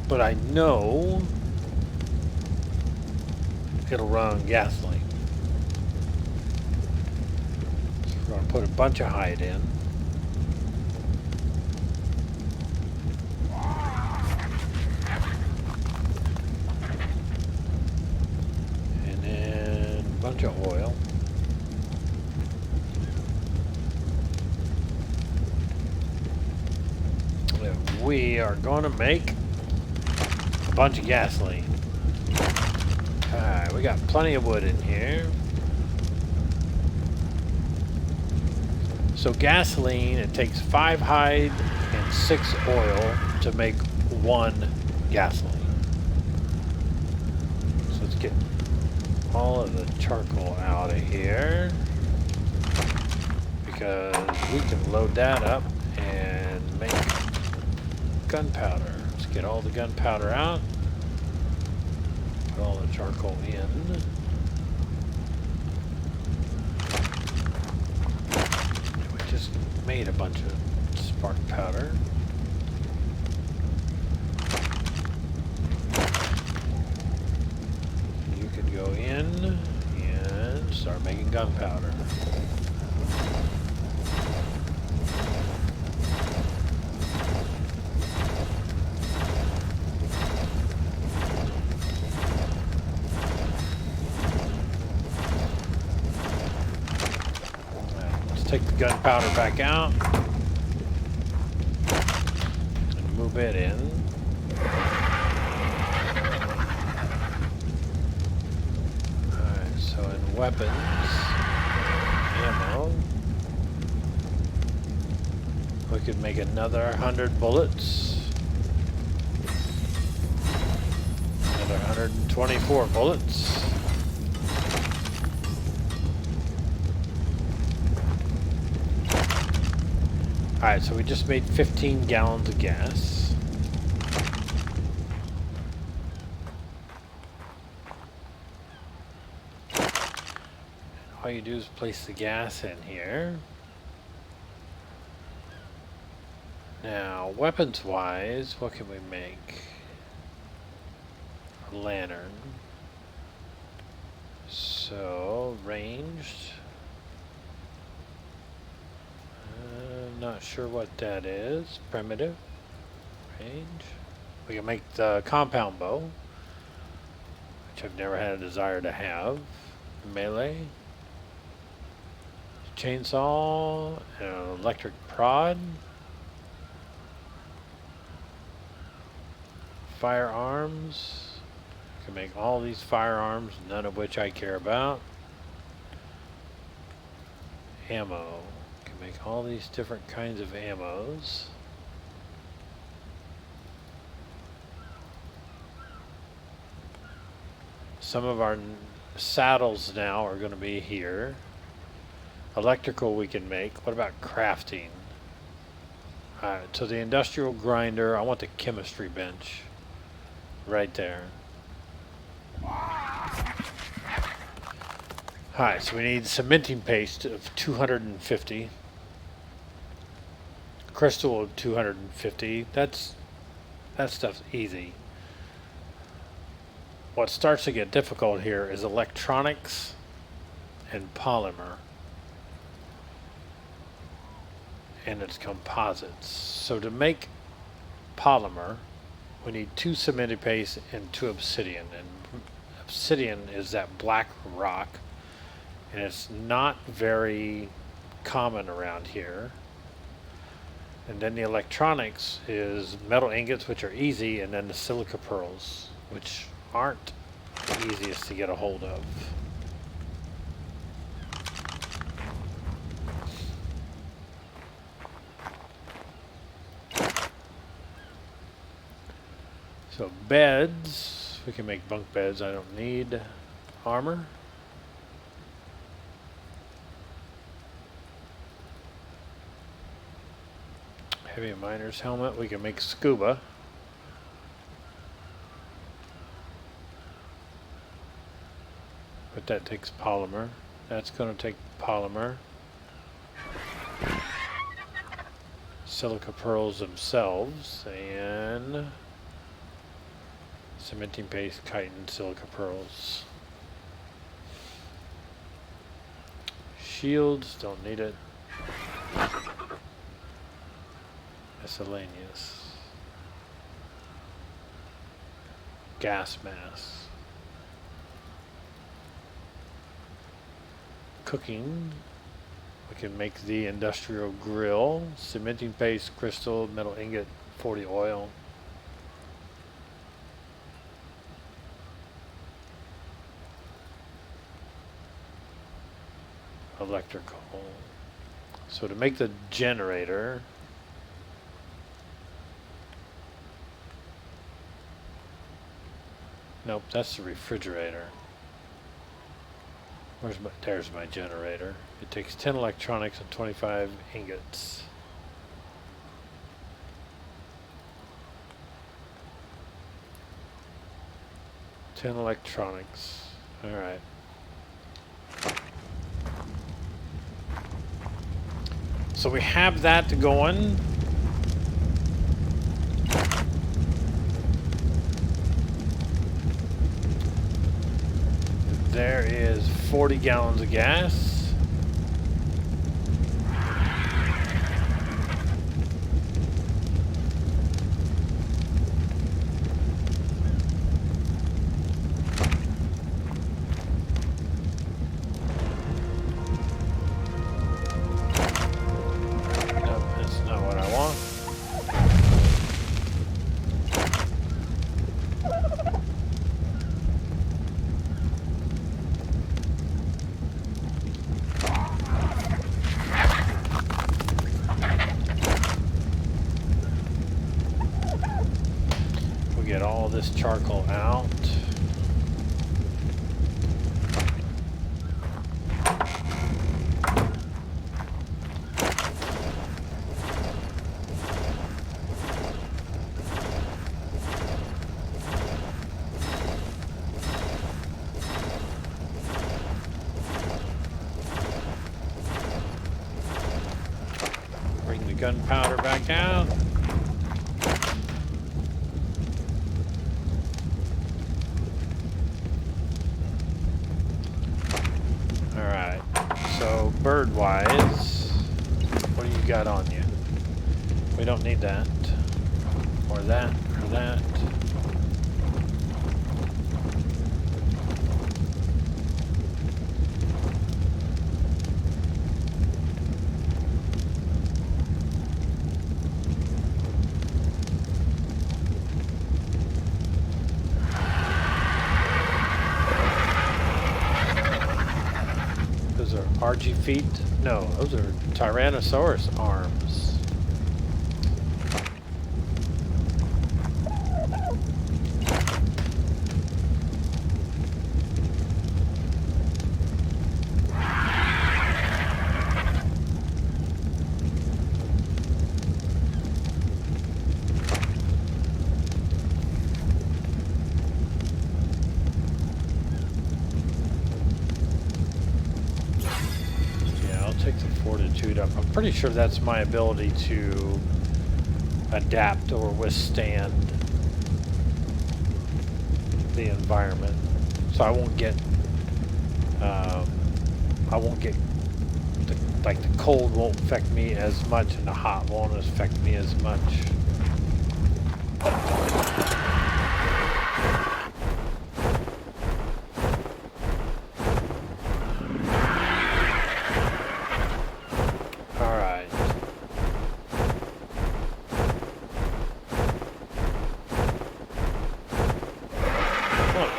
But I know it'll run on gasoline. We're going to put a bunch of hide in. And then a bunch of oil. And we are going to make a bunch of gasoline. Alright, we got plenty of wood in here. So gasoline, it takes 5 hide and 6 oil to make 1 gasoline. So let's get all of the charcoal out of here, because we can load that up and make gunpowder. Let's get all the gunpowder out, put all the charcoal in. Made a bunch of spark powder. You could go in and start making gunpowder. Take the gunpowder back out and move it in. Alright, so in weapons, ammo, we could make another 100 bullets, another 124 bullets. Alright, so we just made 15 gallons of gas. All you do is place the gas in here. Now, weapons-wise, what can we make? A lantern. So, ranged. Not sure what that is. Primitive. Range. We can make the compound bow, which I've never had a desire to have. Melee. Chainsaw. An electric prod. Firearms. Can make all these firearms, none of which I care about. Ammo. Make all these different kinds of ammos. Some of our saddles now are going to be here. Electrical we can make. What about crafting? Alright, so the industrial grinder, I want the chemistry bench right there. Alright, so we need cementing paste of 250. Crystal of 250. That stuff's easy. What starts to get difficult here is electronics and polymer. And it's composites. So to make polymer, we need 2 cementing paste and 2 obsidian. And obsidian is that black rock. And it's not very common around here. And then the electronics is metal ingots, which are easy, and then the silica pearls, which aren't the easiest to get a hold of. So beds, we can make bunk beds. I don't need armor. Heavy miner's helmet, we can make scuba. But that takes polymer. That's going to take polymer. Silica pearls themselves, and cementing paste, chitin, silica pearls. shields, don't need it. Miscellaneous. Gas mask. Cooking. We can make the industrial grill. Cementing paste, crystal, metal ingot, 40 oil. Electrical. So to make the generator, nope, that's the refrigerator. There's my generator. It takes 10 electronics and 25 ingots. Ten electronics. All right. So we have that going. There is 40 gallons of gas. Get all this charcoal out. Bring the gunpowder back out. So bird-wise, what do you got on you? We don't need that, or that, or that. RG feet? No, those are Tyrannosaurus arms. Take the fortitude up. I'm pretty sure that's my ability to adapt or withstand the environment. So I won't get like the cold won't affect me as much and the hot won't affect me as much.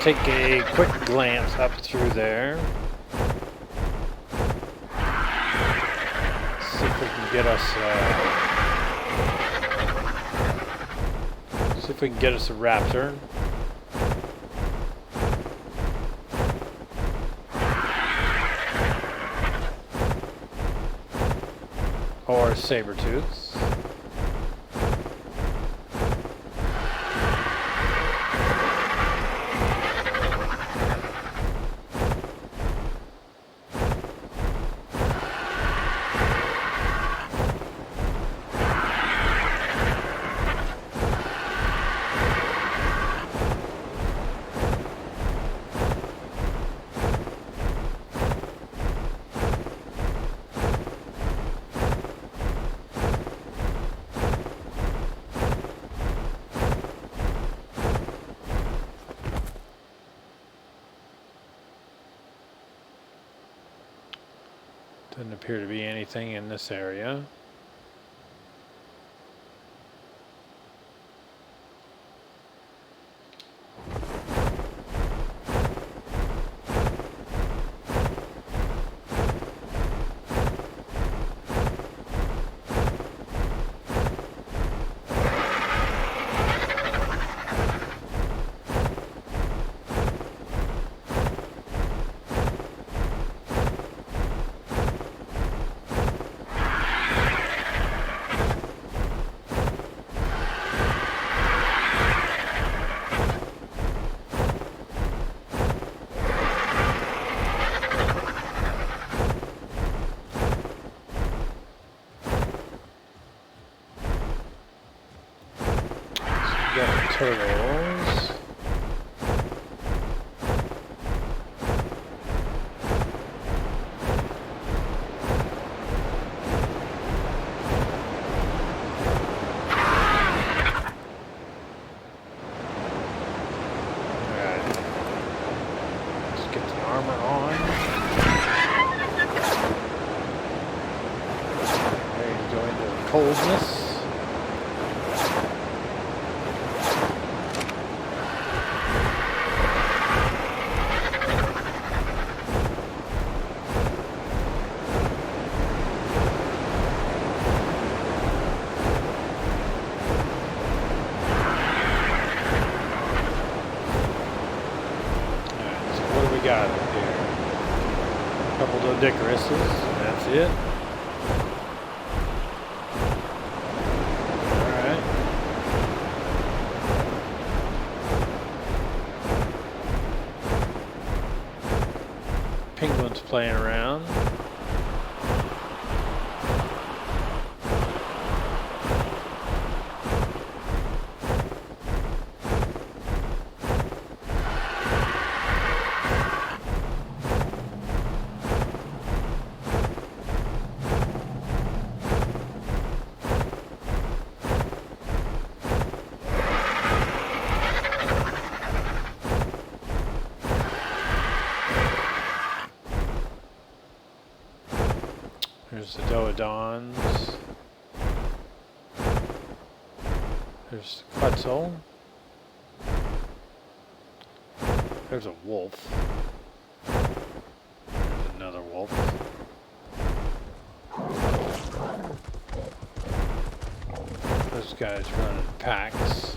Take a quick glance up through there. See if we can get us a raptor. Or saber-tooths. Doesn't appear to be anything in this area. Got turtles. Alright. Let's get the armor on. Ready to go into the coldness. Got it here. A couple of Dicarises, and that's it. Alright. Penguins playing around. There's the Doodons. There's the Quetzal. There's a wolf. There's another wolf. Those guys running packs.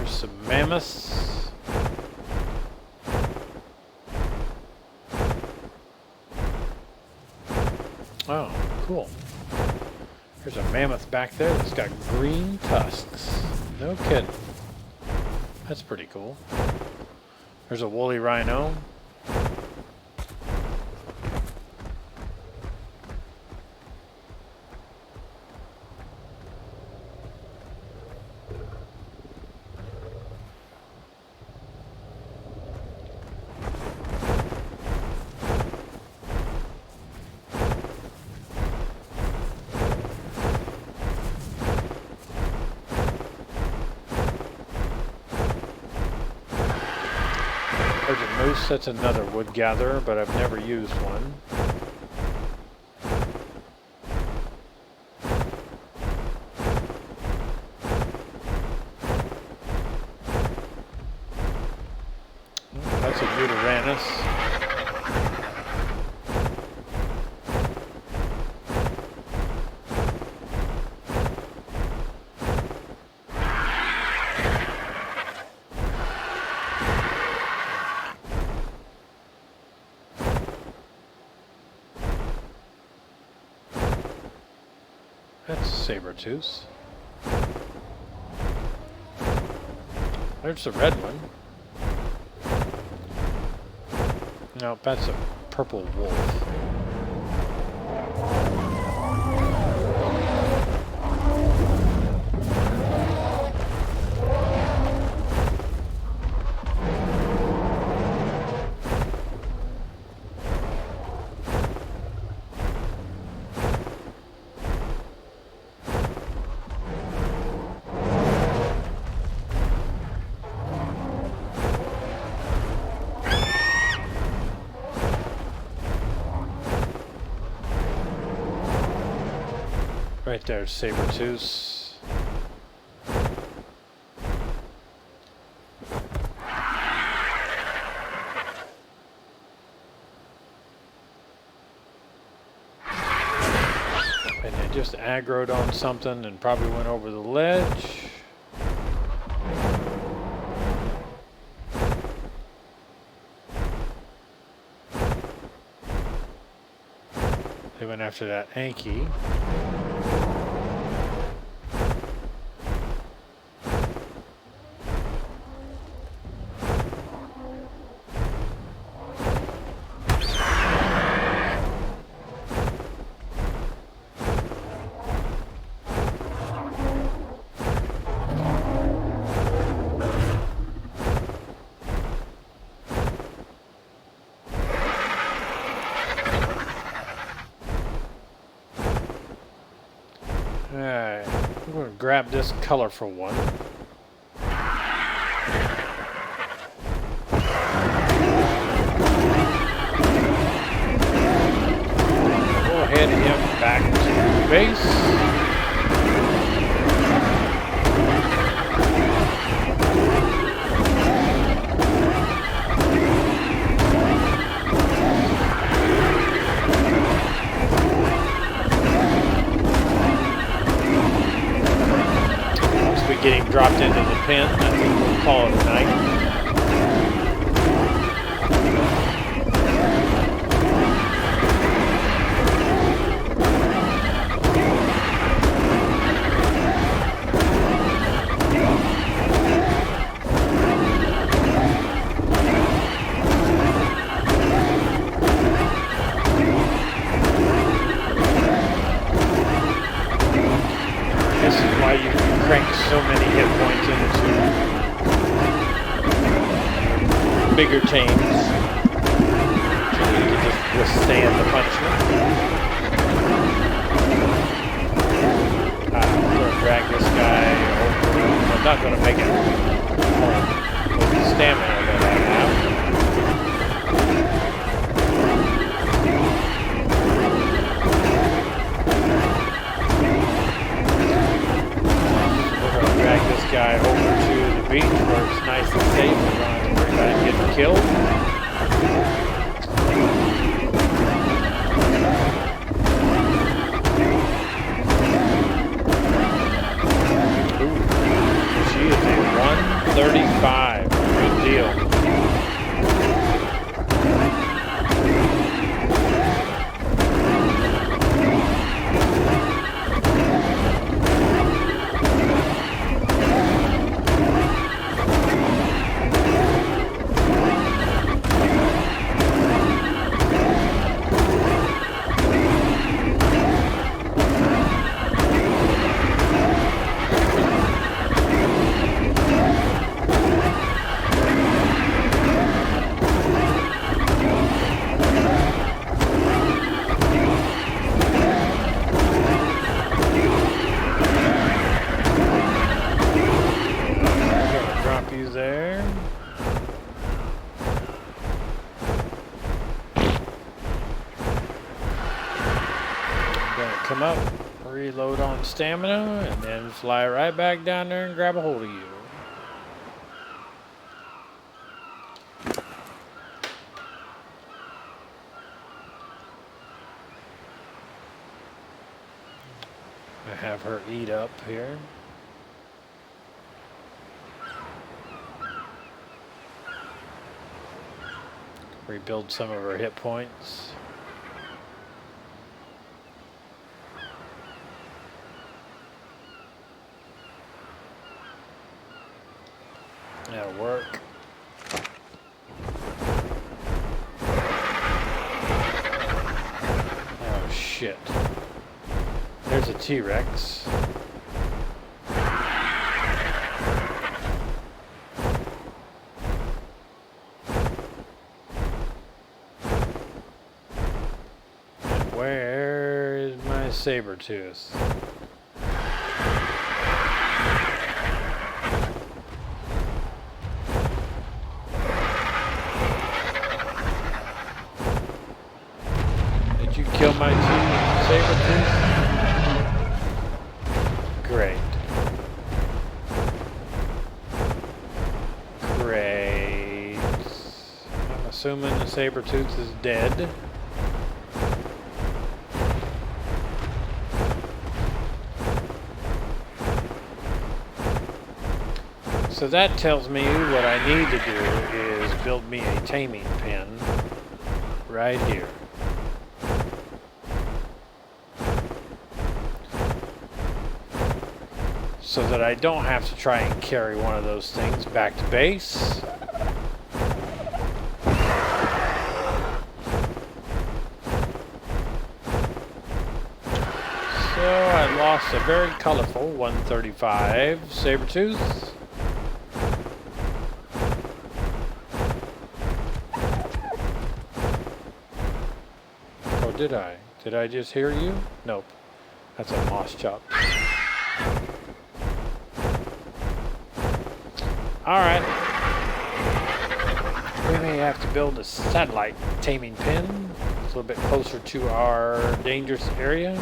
Some mammoths. Oh, cool. There's a mammoth back there that's got green tusks. No kidding. That's pretty cool. There's a woolly rhino. There's a moose, that's another wood gatherer, but I've never used one. That's a Uteranus. That's saber-tooth. There's the red one. No, that's a purple wolf. Right there, saber-tooth. And they just aggroed on something and probably went over the ledge. They went after that Anki. Alright, I'm going to grab this colorful one. We'll head him back to base. Getting dropped into the pen, I think we'll call it a night. This is why you crank so many hit points into bigger tames so you can just withstand the punishment. I'm going to drag this guy over. I'm not going to make it home with the stamina that I have. Guy over to the beach where it's nice and safe. We don't have to worry about him getting killed. Ooh, she is a 135. Good deal. There. I'm going to come up, reload on stamina, and then fly right back down there and grab a hold of you. I have her eat up here. Rebuild some of her hit points. That'll work. Oh shit. There's a T-Rex. Where is my saber-tooth? Did you kill my saber-tooth? assuming the saber-tooth is dead. So that tells me what I need to do is build me a taming pen right here. So that I don't have to try and carry one of those things back to base. So I lost a very colorful 135 saber-tooth. Or did I? Did I just hear you? Nope. That's a moss chop. Alright. We may have to build a satellite taming pen. It's a little bit closer to our dangerous area.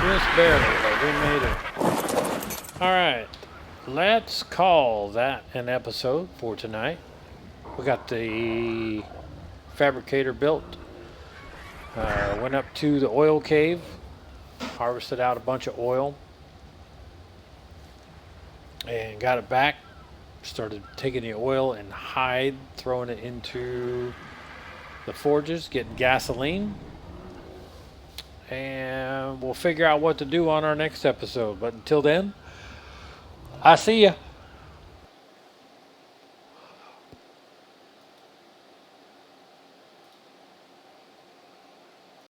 Just barely, but we made it. Alright, let's call that an episode for tonight. We got the fabricator built. Went up to the oil cave, harvested out a bunch of oil, and got it back. Started taking the oil and hide, throwing it into the forges, getting gasoline. And we'll figure out what to do on our next episode. But until then, I see ya.